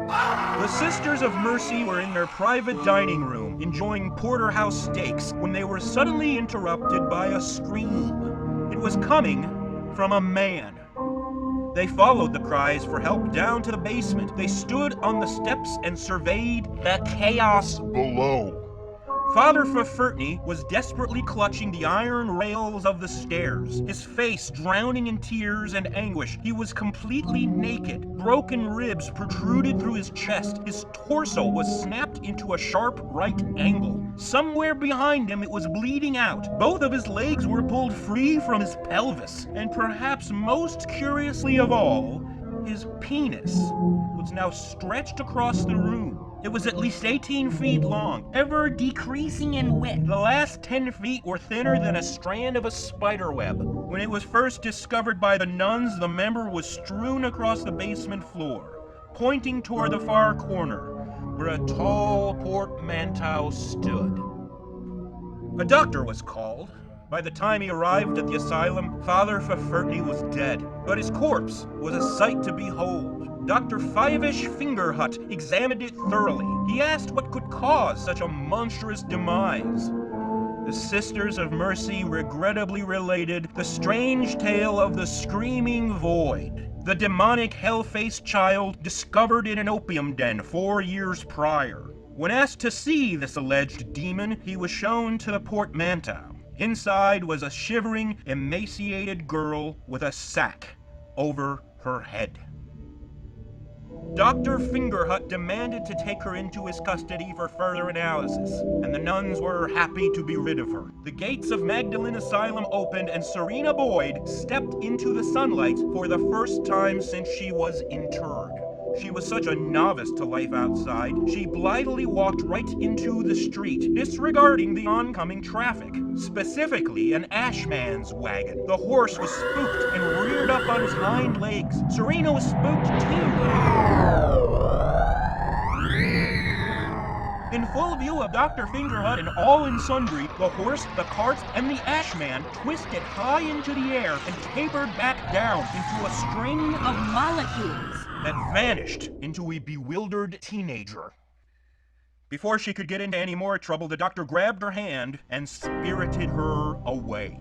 The Sisters of Mercy were in their private dining room, enjoying porterhouse steaks, when they were suddenly interrupted by a scream. It was coming from a man. They followed the cries for help down to the basement. They stood on the steps and surveyed the chaos Below. Father Festerings was desperately clutching the iron rails of the stairs, his face drowning in tears and anguish. He was completely naked. Broken ribs protruded through his chest. His torso was snapped into a sharp right angle. Somewhere behind him it was bleeding out. Both of his legs were pulled free from his pelvis. And perhaps most curiously of all, his penis was now stretched across the room. It was at least 18 feet long, ever decreasing in width. The last 10 feet were thinner than a strand of a spider web. When it was first discovered by the nuns, the member was strewn across the basement floor, pointing toward the far corner, where a tall portmanteau stood. A doctor was called. By the time he arrived at the asylum, Father Festerings was dead, but his corpse was a sight to behold. Dr. Fivish Fingerhut examined it thoroughly. He asked what could cause such a monstrous demise. The Sisters of Mercy regrettably related the strange tale of the Screaming Void, the demonic hell-faced child discovered in an opium den 4 years prior. When asked to see this alleged demon, he was shown to the portmanteau. Inside was a shivering, emaciated girl with a sack over her head. Dr. Fingerhut demanded to take her into his custody for further analysis, and the nuns were happy to be rid of her. The gates of Magdalene Asylum opened, and Serena Boyd stepped into the sunlight for the first time since she was interred. She was such a novice to life outside, she blithely walked right into the street, disregarding the oncoming traffic, specifically an ashman's wagon. The horse was spooked and reared up on his hind legs. Serena was spooked too. In full view of Dr. Fingerhut and all and sundry, the horse, the cart, and the ashman twisted high into the air and tapered back down into a string of molecules that vanished into a bewildered teenager. Before she could get into any more trouble, the doctor grabbed her hand and spirited her away.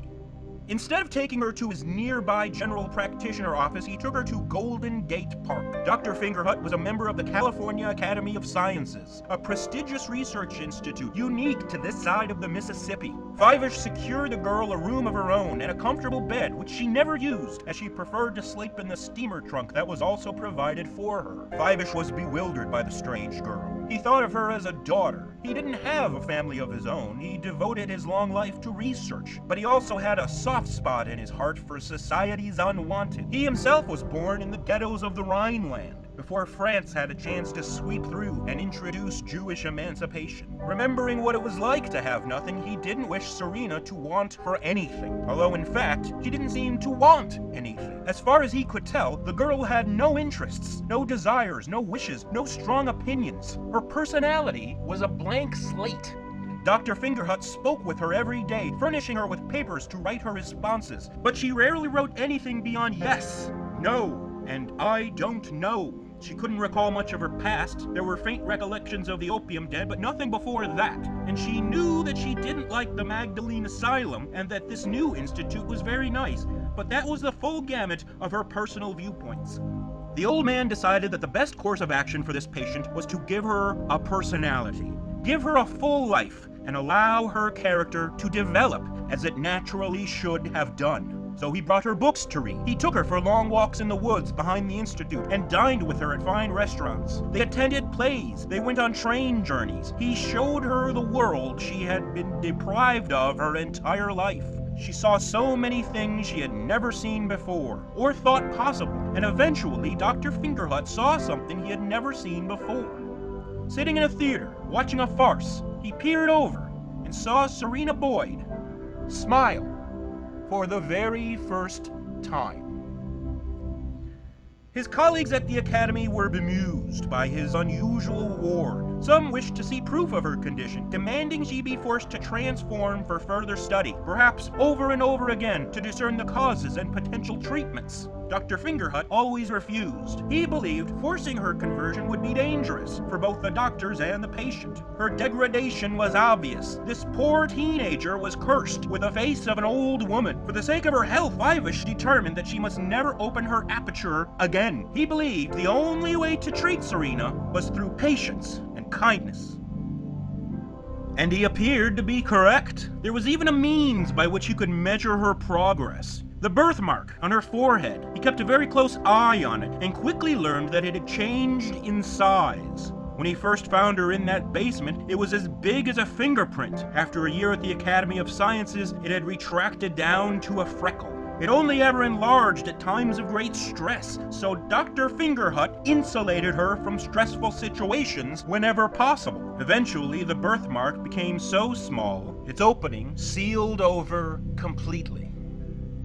Instead of taking her to his nearby general practitioner office, he took her to Golden Gate Park. Dr. Fingerhut was a member of the California Academy of Sciences, a prestigious research institute unique to this side of the Mississippi. Fivish secured the girl a room of her own and a comfortable bed, which she never used, as she preferred to sleep in the steamer trunk that was also provided for her. Fivish was bewildered by the strange girl. He thought of her as a daughter. He didn't have a family of his own. He devoted his long life to research, but he also had a soft spot in his heart for society's unwanted. He himself was born in the ghettos of the Rhineland, before France had a chance to sweep through and introduce Jewish emancipation. Remembering what it was like to have nothing, he didn't wish Serena to want for anything, although in fact, she didn't seem to want anything. As far as he could tell, the girl had no interests, no desires, no wishes, no strong opinions. Her personality was a blank slate. Dr. Fingerhut spoke with her every day, furnishing her with papers to write her responses, but she rarely wrote anything beyond yes, no, and I don't know. She couldn't recall much of her past. There were faint recollections of the opium den, but nothing before that. And she knew that she didn't like the Magdalene Asylum and that this new institute was very nice, but that was the full gamut of her personal viewpoints. The old man decided that the best course of action for this patient was to give her a personality, give her a full life, and allow her character to develop as it naturally should have done. So he brought her books to read. He took her for long walks in the woods behind the institute and dined with her at fine restaurants. They attended plays. They went on train journeys. He showed her the world she had been deprived of her entire life. She saw so many things she had never seen before, or thought possible, and eventually Dr. Fingerhut saw something he had never seen before. Sitting in a theater, watching a farce, he peered over and saw Serena Boyd smile for the very first time. His colleagues at the academy were bemused by his unusual ward. Some wished to see proof of her condition, demanding she be forced to transform for further study, perhaps over and over again, to discern the causes and potential treatments. Dr. Fingerhut always refused. He believed forcing her conversion would be dangerous for both the doctors and the patient. Her degradation was obvious. This poor teenager was cursed with the face of an old woman. For the sake of her health, Ivish determined that she must never open her aperture again. He believed the only way to treat Serena was through patience and kindness. And he appeared to be correct. There was even a means by which you could measure her progress. The birthmark on her forehead. He kept a very close eye on it and quickly learned that it had changed in size. When he first found her in that basement, it was as big as a fingerprint. After a year at the Academy of Sciences, it had retracted down to a freckle. It only ever enlarged at times of great stress, so Dr. Fingerhut insulated her from stressful situations whenever possible. Eventually, the birthmark became so small, its opening sealed over completely.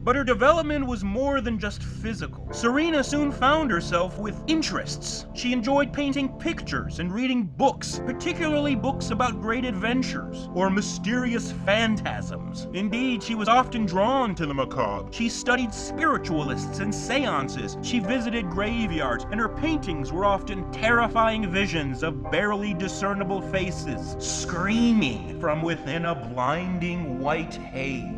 But her development was more than just physical. Serena soon found herself with interests. She enjoyed painting pictures and reading books, particularly books about great adventures or mysterious phantasms. Indeed, she was often drawn to the macabre. She studied spiritualists and seances. She visited graveyards, and her paintings were often terrifying visions of barely discernible faces, screaming from within a blinding white haze.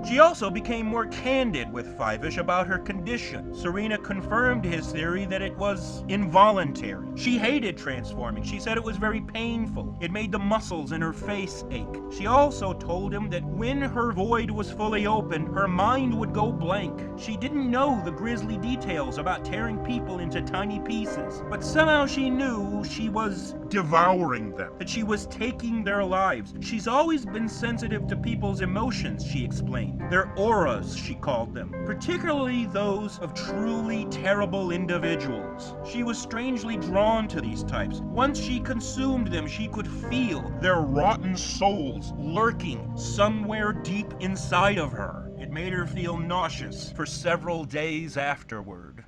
She also became more candid with Fivish about her condition. Serena confirmed his theory that it was involuntary. She hated transforming. She said it was very painful. It made the muscles in her face ache. She also told him that when her void was fully open, her mind would go blank. She didn't know the grisly details about tearing people into tiny pieces, but somehow she knew she was devouring them, that she was taking their lives. She's always been sensitive to people's emotions, she explained. Their auras, she called them, particularly those of truly terrible individuals. She was strangely drawn to these types. Once she consumed them, she could feel their rotten souls lurking somewhere deep inside of her. It made her feel nauseous for several days afterward.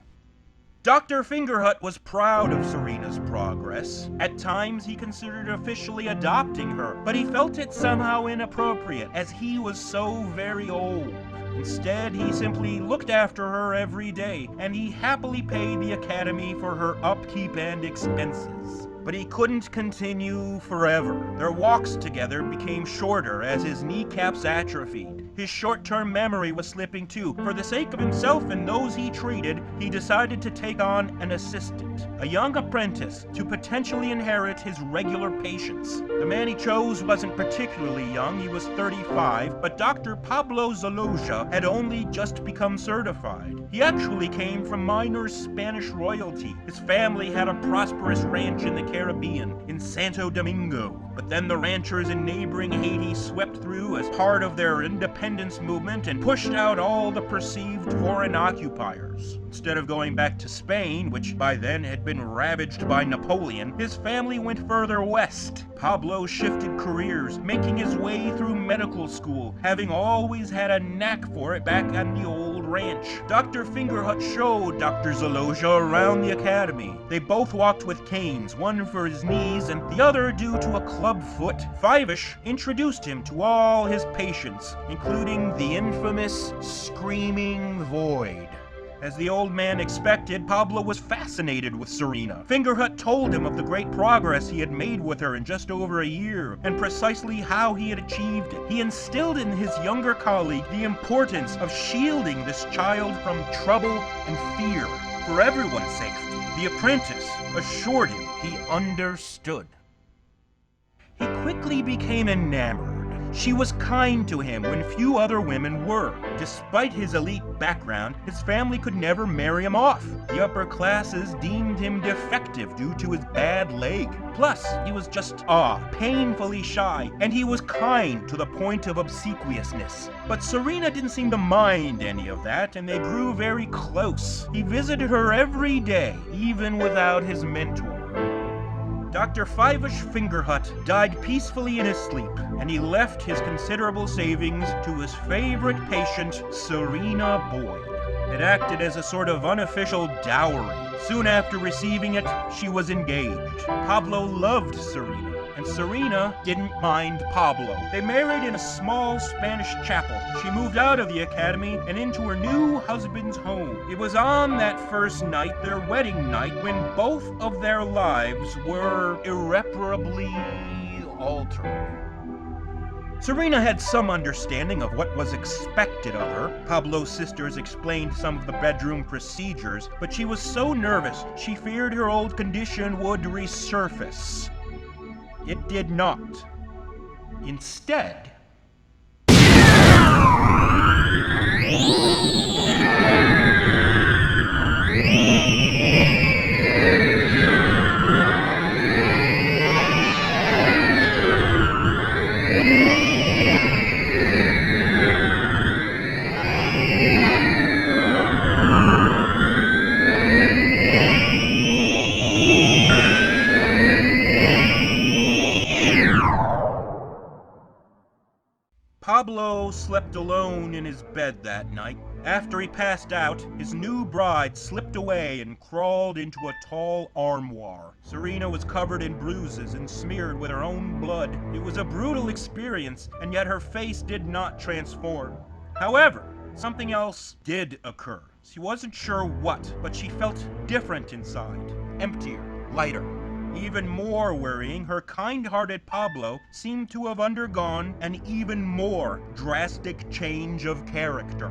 Dr. Fingerhut was proud of Serena's progress. At times, he considered officially adopting her, but he felt it somehow inappropriate, as he was so very old. Instead, he simply looked after her every day, and he happily paid the Academy for her upkeep and expenses. But he couldn't continue forever. Their walks together became shorter as his kneecaps atrophied. His short-term memory was slipping too. For the sake of himself and those he treated, he decided to take on an assistant, a young apprentice, to potentially inherit his regular patients. The man he chose wasn't particularly young, he was 35, but Dr. Pablo Zaloja had only just become certified. He actually came from minor Spanish royalty. His family had a prosperous ranch in the Caribbean, in Santo Domingo. But then the ranchers in neighboring Haiti swept through as part of their independence movement and pushed out all the perceived foreign occupiers. Instead of going back to Spain, which by then had been ravaged by Napoleon, his family went further west. Pablo shifted careers, making his way through medical school, having always had a knack for it back on the old ranch. Dr. Fingerhut showed Dr. Zaloja around the academy. They both walked with canes, one for his knees and the other due to a club foot. Fivish introduced him to all his patients, including the infamous Screaming Void. As the old man expected, Pablo was fascinated with Serena. Fingerhut told him of the great progress he had made with her in just over a year, and precisely how he had achieved it. He instilled in his younger colleague the importance of shielding this child from trouble and fear for everyone's safety. The apprentice assured him he understood. He quickly became enamored. She was kind to him when few other women were. Despite his elite background, his family could never marry him off. The upper classes deemed him defective due to his bad leg. Plus, he was just painfully shy, and he was kind to the point of obsequiousness. But Serena didn't seem to mind any of that, and they grew very close. He visited her every day, even without his mentor. Dr. Fivish Fingerhut died peacefully in his sleep, and he left his considerable savings to his favorite patient, Serena Boyd. It acted as a sort of unofficial dowry, Soon after receiving it, she was engaged. Pablo loved Serena, and Serena didn't mind Pablo. They married in a small Spanish chapel. She moved out of the academy and into her new husband's home. It was on that first night, their wedding night, when both of their lives were irreparably altered. Serena had some understanding of what was expected of her. Pablo's sisters explained some of the bedroom procedures, but she was so nervous she feared her old condition would resurface. It did not. Instead, Pablo slept alone in his bed that night. After he passed out, his new bride slipped away and crawled into a tall armoire. Serena was covered in bruises and smeared with her own blood. It was a brutal experience, and yet her face did not transform. However, something else did occur. She wasn't sure what, but she felt different inside. Emptier, lighter. Even more worrying, her kind-hearted Pablo seemed to have undergone an even more drastic change of character.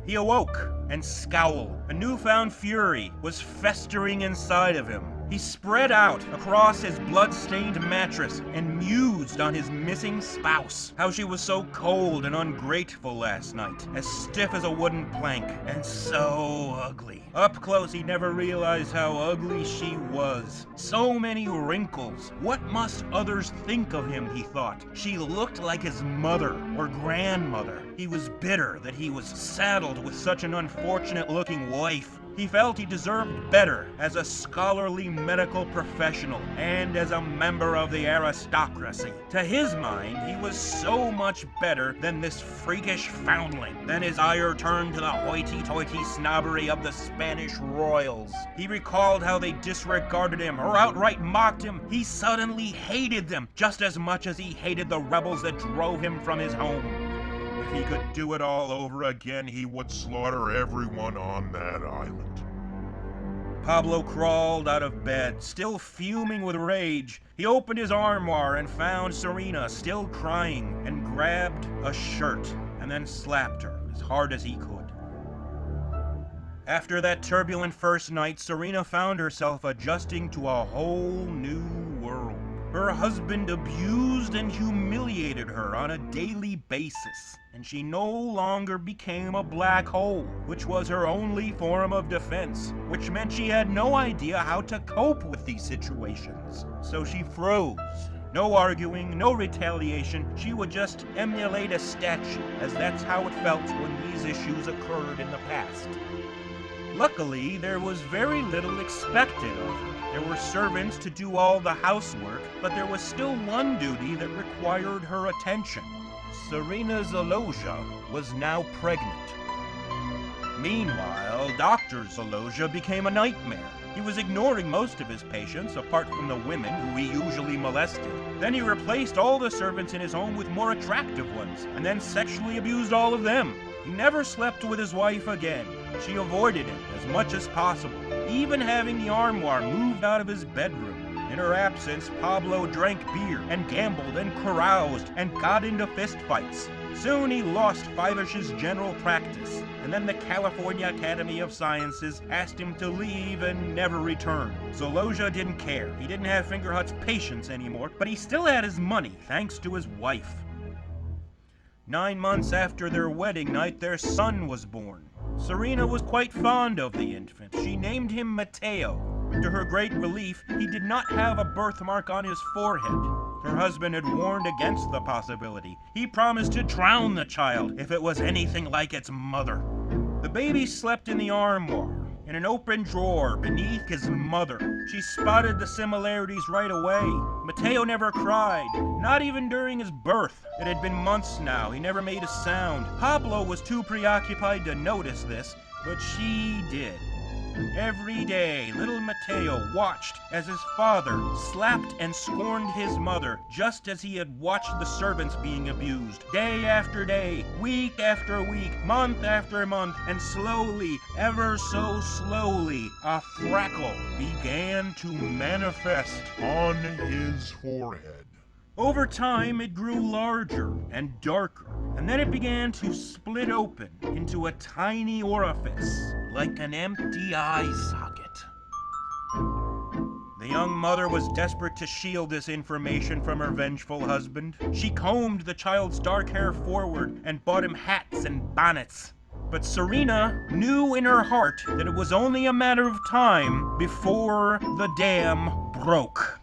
He awoke and scowled. A newfound fury was festering inside of him. He spread out across his blood-stained mattress and mused on his missing spouse. How she was so cold and ungrateful last night, as stiff as a wooden plank, and so ugly. Up close, he never realized how ugly she was. So many wrinkles. What must others think of him, he thought. She looked like his mother or grandmother. He was bitter that he was saddled with such an unfortunate-looking wife. He felt he deserved better as a scholarly medical professional and as a member of the aristocracy. To his mind, he was so much better than this freakish foundling. Then his ire turned to the hoity-toity snobbery of the Spanish royals. He recalled how they disregarded him or outright mocked him. He suddenly hated them just as much as he hated the rebels that drove him from his home. If he could do it all over again, he would slaughter everyone on that island. Pablo crawled out of bed, still fuming with rage. He opened his armoire and found Serena still crying, and grabbed a shirt and then slapped her as hard as he could. After that turbulent first night, Serena found herself adjusting to a whole new world. Her husband abused and humiliated her on a daily basis, and she no longer became a black hole, which was her only form of defense, which meant she had no idea how to cope with these situations. So she froze. No arguing, no retaliation, she would just emulate a statue, as that's how it felt when these issues occurred in the past. Luckily, there was very little expected of her. There were servants to do all the housework, but there was still one duty that required her attention. Serena Zaloja was now pregnant. Meanwhile, Dr. Zaloja became a nightmare. He was ignoring most of his patients, apart from the women who he usually molested. Then he replaced all the servants in his home with more attractive ones, and then sexually abused all of them. He never slept with his wife again. She avoided him as much as possible, even having the armoire moved out of his bedroom. In her absence, Pablo drank beer and gambled and caroused and got into fistfights. Soon he lost Fivish's general practice, and then the California Academy of Sciences asked him to leave and never return. Zaloja didn't care. He didn't have Fingerhut's patience anymore, but he still had his money thanks to his wife. 9 months after their wedding night, their son was born. Serena was quite fond of the infant. She named him Mateo. To her great relief, he did not have a birthmark on his forehead. Her husband had warned against the possibility. He promised to drown the child if it was anything like its mother. The baby slept in the armoire, in an open drawer beneath his mother. She spotted the similarities right away. Mateo never cried, not even during his birth. It had been months now. He never made a sound. Pablo was too preoccupied to notice this, but she did. Every day, little Matteo watched as his father slapped and scorned his mother, just as he had watched the servants being abused. Day after day, week after week, month after month, and slowly, ever so slowly, a freckle began to manifest On his forehead. Over time, it grew larger and darker, and then it began to split open into a tiny orifice, like an empty eye socket. The young mother was desperate to shield this information from her vengeful husband. She combed the child's dark hair forward and bought him hats and bonnets. But Serena knew in her heart that it was only a matter of time before the dam broke.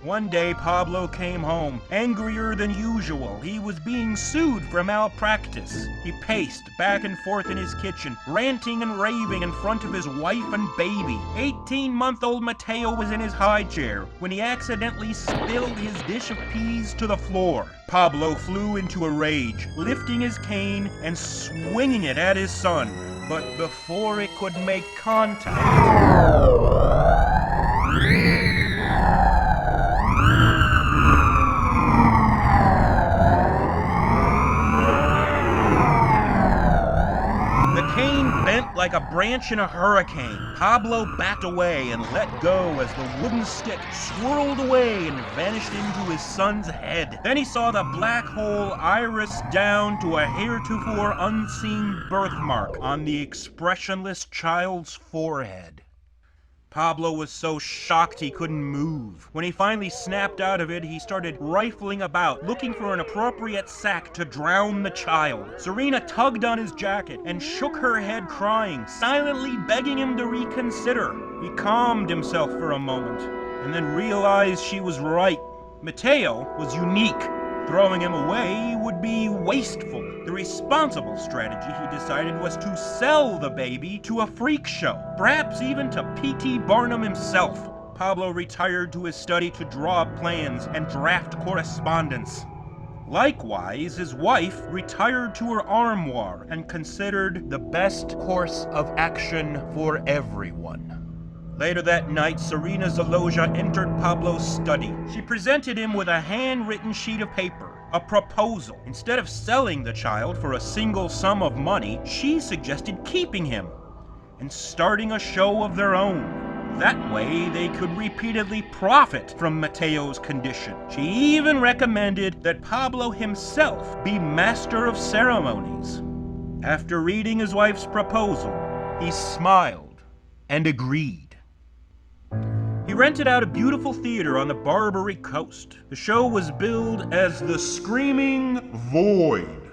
One day, Pablo came home, angrier than usual. He was being sued for malpractice. He paced back and forth in his kitchen, ranting and raving in front of his wife and baby. 18-month-old Matteo was in his high chair when he accidentally spilled his dish of peas to the floor. Pablo flew into a rage, lifting his cane and swinging it at his son. But before it could make contact, bent like a branch in a hurricane. Pablo backed away and let go as the wooden stick swirled away and vanished into his son's head. Then he saw the black hole iris down to a heretofore unseen birthmark on the expressionless child's forehead. Pablo was so shocked he couldn't move. When he finally snapped out of it, he started rifling about, looking for an appropriate sack to drown the child. Serena tugged on his jacket and shook her head crying, silently begging him to reconsider. He calmed himself for a moment, and then realized she was right. Matteo was unique. Throwing him away would be wasteful. The responsible strategy, he decided, was to sell the baby to a freak show, perhaps even to P.T. Barnum himself. Pablo retired to his study to draw up plans and draft correspondence. Likewise, his wife retired to her armoire and considered the best course of action for everyone. Later that night, Serena Zaloja entered Pablo's study. She presented him with a handwritten sheet of paper, a proposal. Instead of selling the child for a single sum of money, she suggested keeping him and starting a show of their own. That way, they could repeatedly profit from Matteo's condition. She even recommended that Pablo himself be master of ceremonies. After reading his wife's proposal, he smiled and agreed. He rented out a beautiful theater on the Barbary coast. The show was billed as the Screaming Void.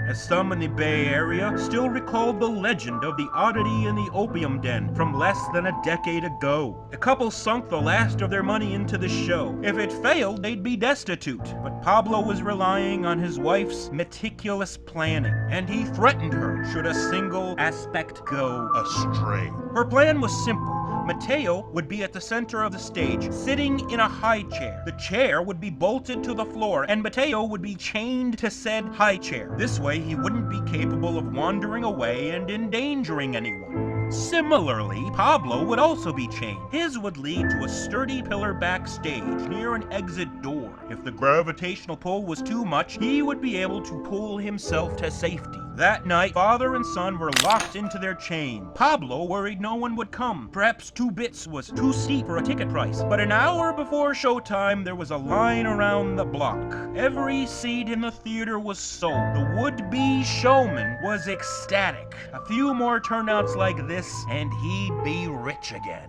as some in the Bay Area still recalled the legend of the oddity in the opium den from less than a decade ago. The couple sunk the last of their money into the show. If it failed, they'd be destitute. But Pablo was relying on his wife's meticulous planning, and he threatened her should a single aspect go Astray. Her plan was simple. Matteo would be at the center of the stage, sitting in a high chair. The chair would be bolted to the floor, and Matteo would be chained to said high chair. This way, he wouldn't be capable of wandering away and endangering anyone. Similarly, Pablo would also be chained. His would lead to a sturdy pillar backstage near an exit door. If the gravitational pull was too much, he would be able to pull himself to safety. That night, father and son were locked into their chain. Pablo worried no one would come. Perhaps 2 bits was too steep for a ticket price. But an hour before showtime, there was a line around the block. Every seat in the theater was sold. The would-be showman was ecstatic. A few more turnouts like this, and he'd be rich again.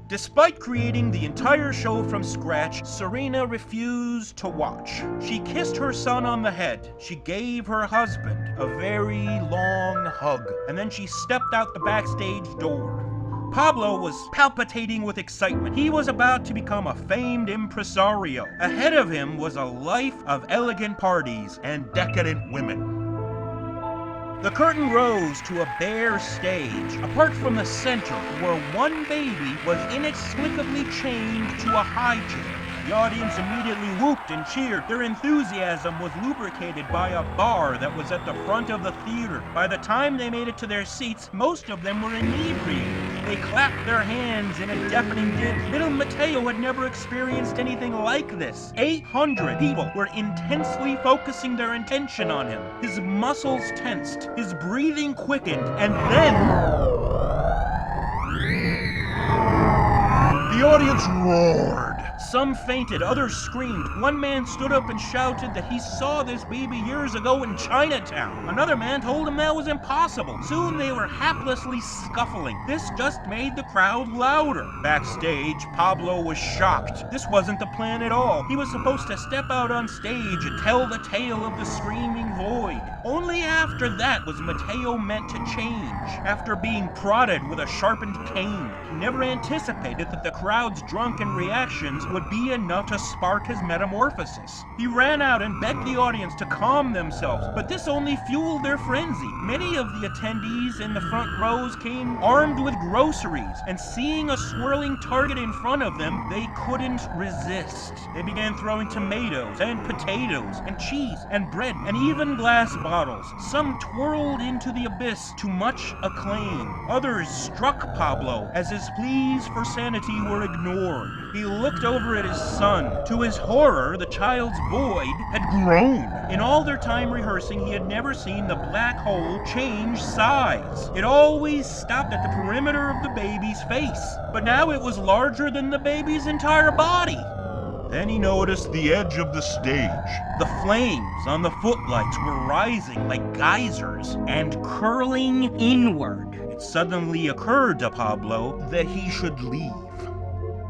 Despite creating the entire show from scratch, Serena refused to watch. She kissed her son on the head. She gave her husband a very long hug, and then she stepped out the backstage door. Pablo was palpitating with excitement. He was about to become a famed impresario. Ahead of him was a life of elegant parties and decadent women. The curtain rose to a bare stage, apart from the center, where one baby was inexplicably chained to a high chair. The audience immediately whooped and cheered. Their enthusiasm was lubricated by a bar that was at the front of the theater. By the time they made it to their seats, most of them were inebriated. They clapped their hands in a deafening din. Little Mateo had never experienced anything like this. 800 people were intensely focusing their attention on him. His muscles tensed, his breathing quickened, and then The audience roared. some fainted, others screamed. One man stood up and shouted that he saw this baby years ago in Chinatown. Another man told him that was impossible. Soon they were haplessly scuffling. This just made the crowd louder. Backstage, Pablo was shocked. This wasn't the plan at all. He was supposed to step out on stage and tell the tale of the screaming void. Only after that was Mateo meant to change. After being prodded with a sharpened cane, he never anticipated that the crowd's drunken reactions would be enough to spark his metamorphosis. He ran out and begged the audience to calm themselves, but this only fueled their frenzy. Many of the attendees in the front rows came armed with groceries, and seeing a swirling target in front of them, they couldn't resist. They began throwing tomatoes and potatoes and cheese and bread and even glass bottles. Some twirled into the abyss to much acclaim. Others struck Pablo as his pleas for sanity were ignored. He looked over at his son. To his horror, the child's void had grown. In all their time rehearsing, he had never seen the black hole change size. It always stopped at the perimeter of the baby's face, but now it was larger than the baby's entire body. Then he noticed the edge of the stage. The flames on the footlights were rising like geysers and curling inward. It suddenly occurred to Pablo that he should leave.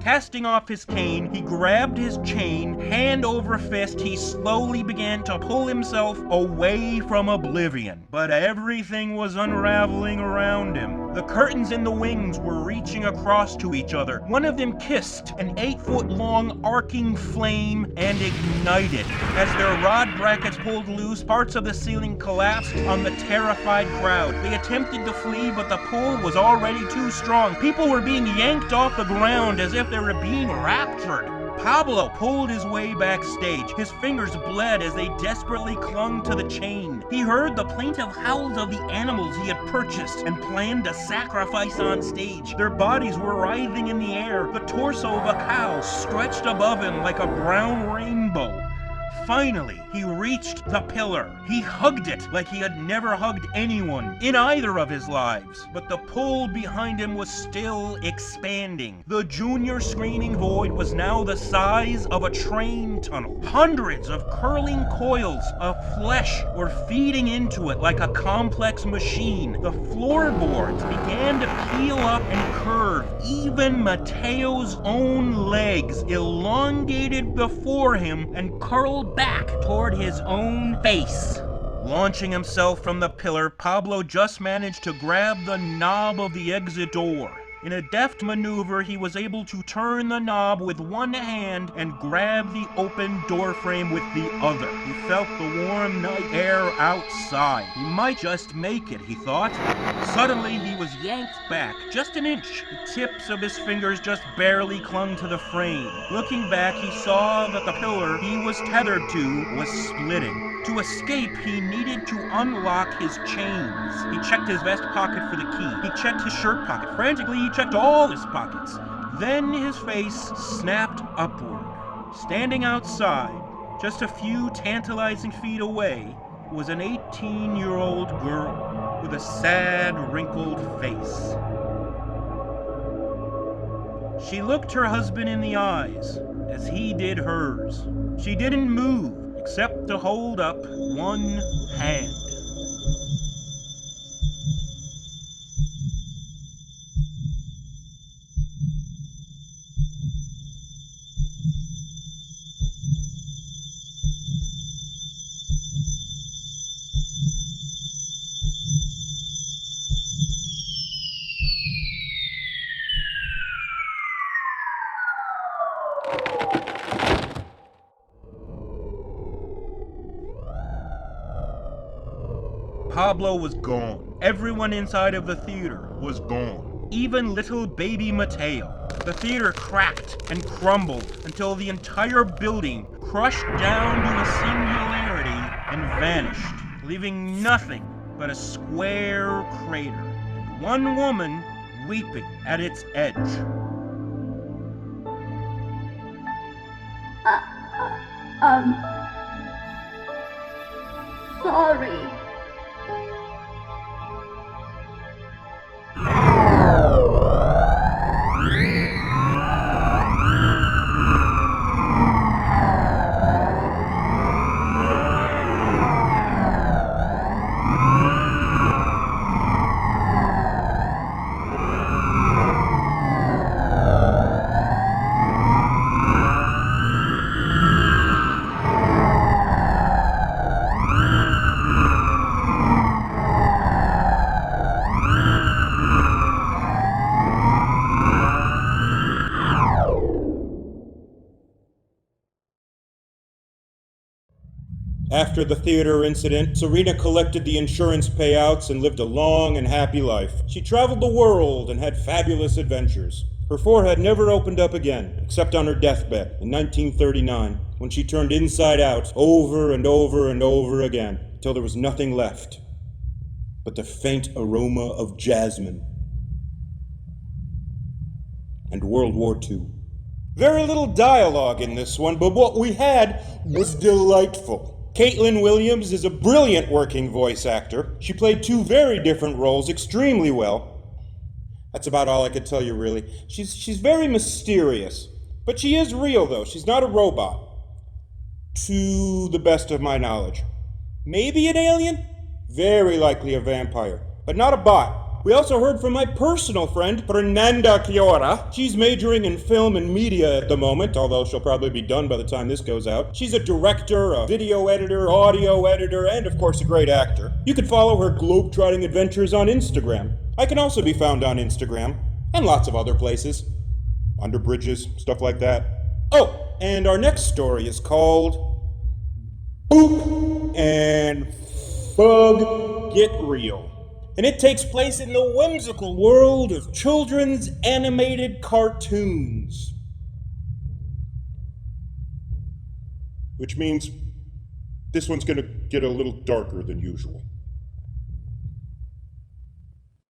Casting off his cane, he grabbed his chain, hand over fist, he slowly began to pull himself away from oblivion. But everything was unraveling around him. The curtains in the wings were reaching across to each other. One of them kissed an 8-foot-long arcing flame and ignited. As their rod brackets pulled loose, parts of the ceiling collapsed on the terrified crowd. They attempted to flee, but the pull was already too strong. People were being yanked off the ground as if they were being raptured. Pablo pulled his way backstage. His fingers bled as they desperately clung to the chain. He heard the plaintive howls of the animals he had purchased and planned to sacrifice on stage. Their bodies were writhing in the air. The torso of a cow stretched above him like a brown rainbow. Finally, he reached the pillar. He hugged it like he had never hugged anyone in either of his lives. But the pull behind him was still expanding. The junior screening void was now the size of a train tunnel. Hundreds of curling coils of flesh were feeding into it like a complex machine. The floorboards began to peel up and curve. Even Mateo's own legs elongated before him and curled back toward his own face. Launching himself from the pillar, Pablo just managed to grab the knob of the exit door. In a deft maneuver, he was able to turn the knob with one hand and grab the open doorframe with the other. He felt the warm night air outside. He might just make it, he thought. Suddenly, he was yanked back just an inch. The tips of his fingers just barely clung to the frame. Looking back, he saw that the pillar he was tethered to was splitting. To escape, he needed to unlock his chains. He checked his vest pocket for the key. He checked his shirt pocket. Frantically, he checked all his pockets. Then his face snapped upward. Standing outside, just a few tantalizing feet away, was an 18-year-old girl with a sad, wrinkled face. She looked her husband in the eyes as he did hers. She didn't move except to hold up one hand. Pablo was gone. Everyone inside of the theater was gone. even little baby Mateo. The theater cracked and crumbled until the entire building crushed down to a singularity and vanished, leaving nothing but a square crater, and one woman weeping at its edge. Sorry. After the theater incident, Serena collected the insurance payouts and lived a long and happy life. She traveled the world and had fabulous adventures. Her forehead never opened up again, except on her deathbed in 1939, when she turned inside out over and over and over again, till there was nothing left but the faint aroma of jasmine. And World War II. Very little dialogue in this one, but what we had was delightful. Caitlin Williams is a brilliant working voice actor. She played two very different roles extremely well. That's about all I could tell you, really. She's very mysterious. But she is real, though. She's not a robot. To the best of my knowledge. Maybe an alien? Very likely a vampire. But not a bot. We also heard from my personal friend, Fernanda Quiroga. She's majoring in film and media at the moment, although she'll probably be done by the time this goes out. She's a director, a video editor, audio editor, and of course a great actor. You can follow her globe-trotting adventures on Instagram. I can also be found on Instagram, and lots of other places. Under bridges, stuff like that. Oh, and our next story is called Boop and Fug Get Real. And it takes place in the whimsical world of children's animated cartoons. Which means this one's gonna get a little darker than usual.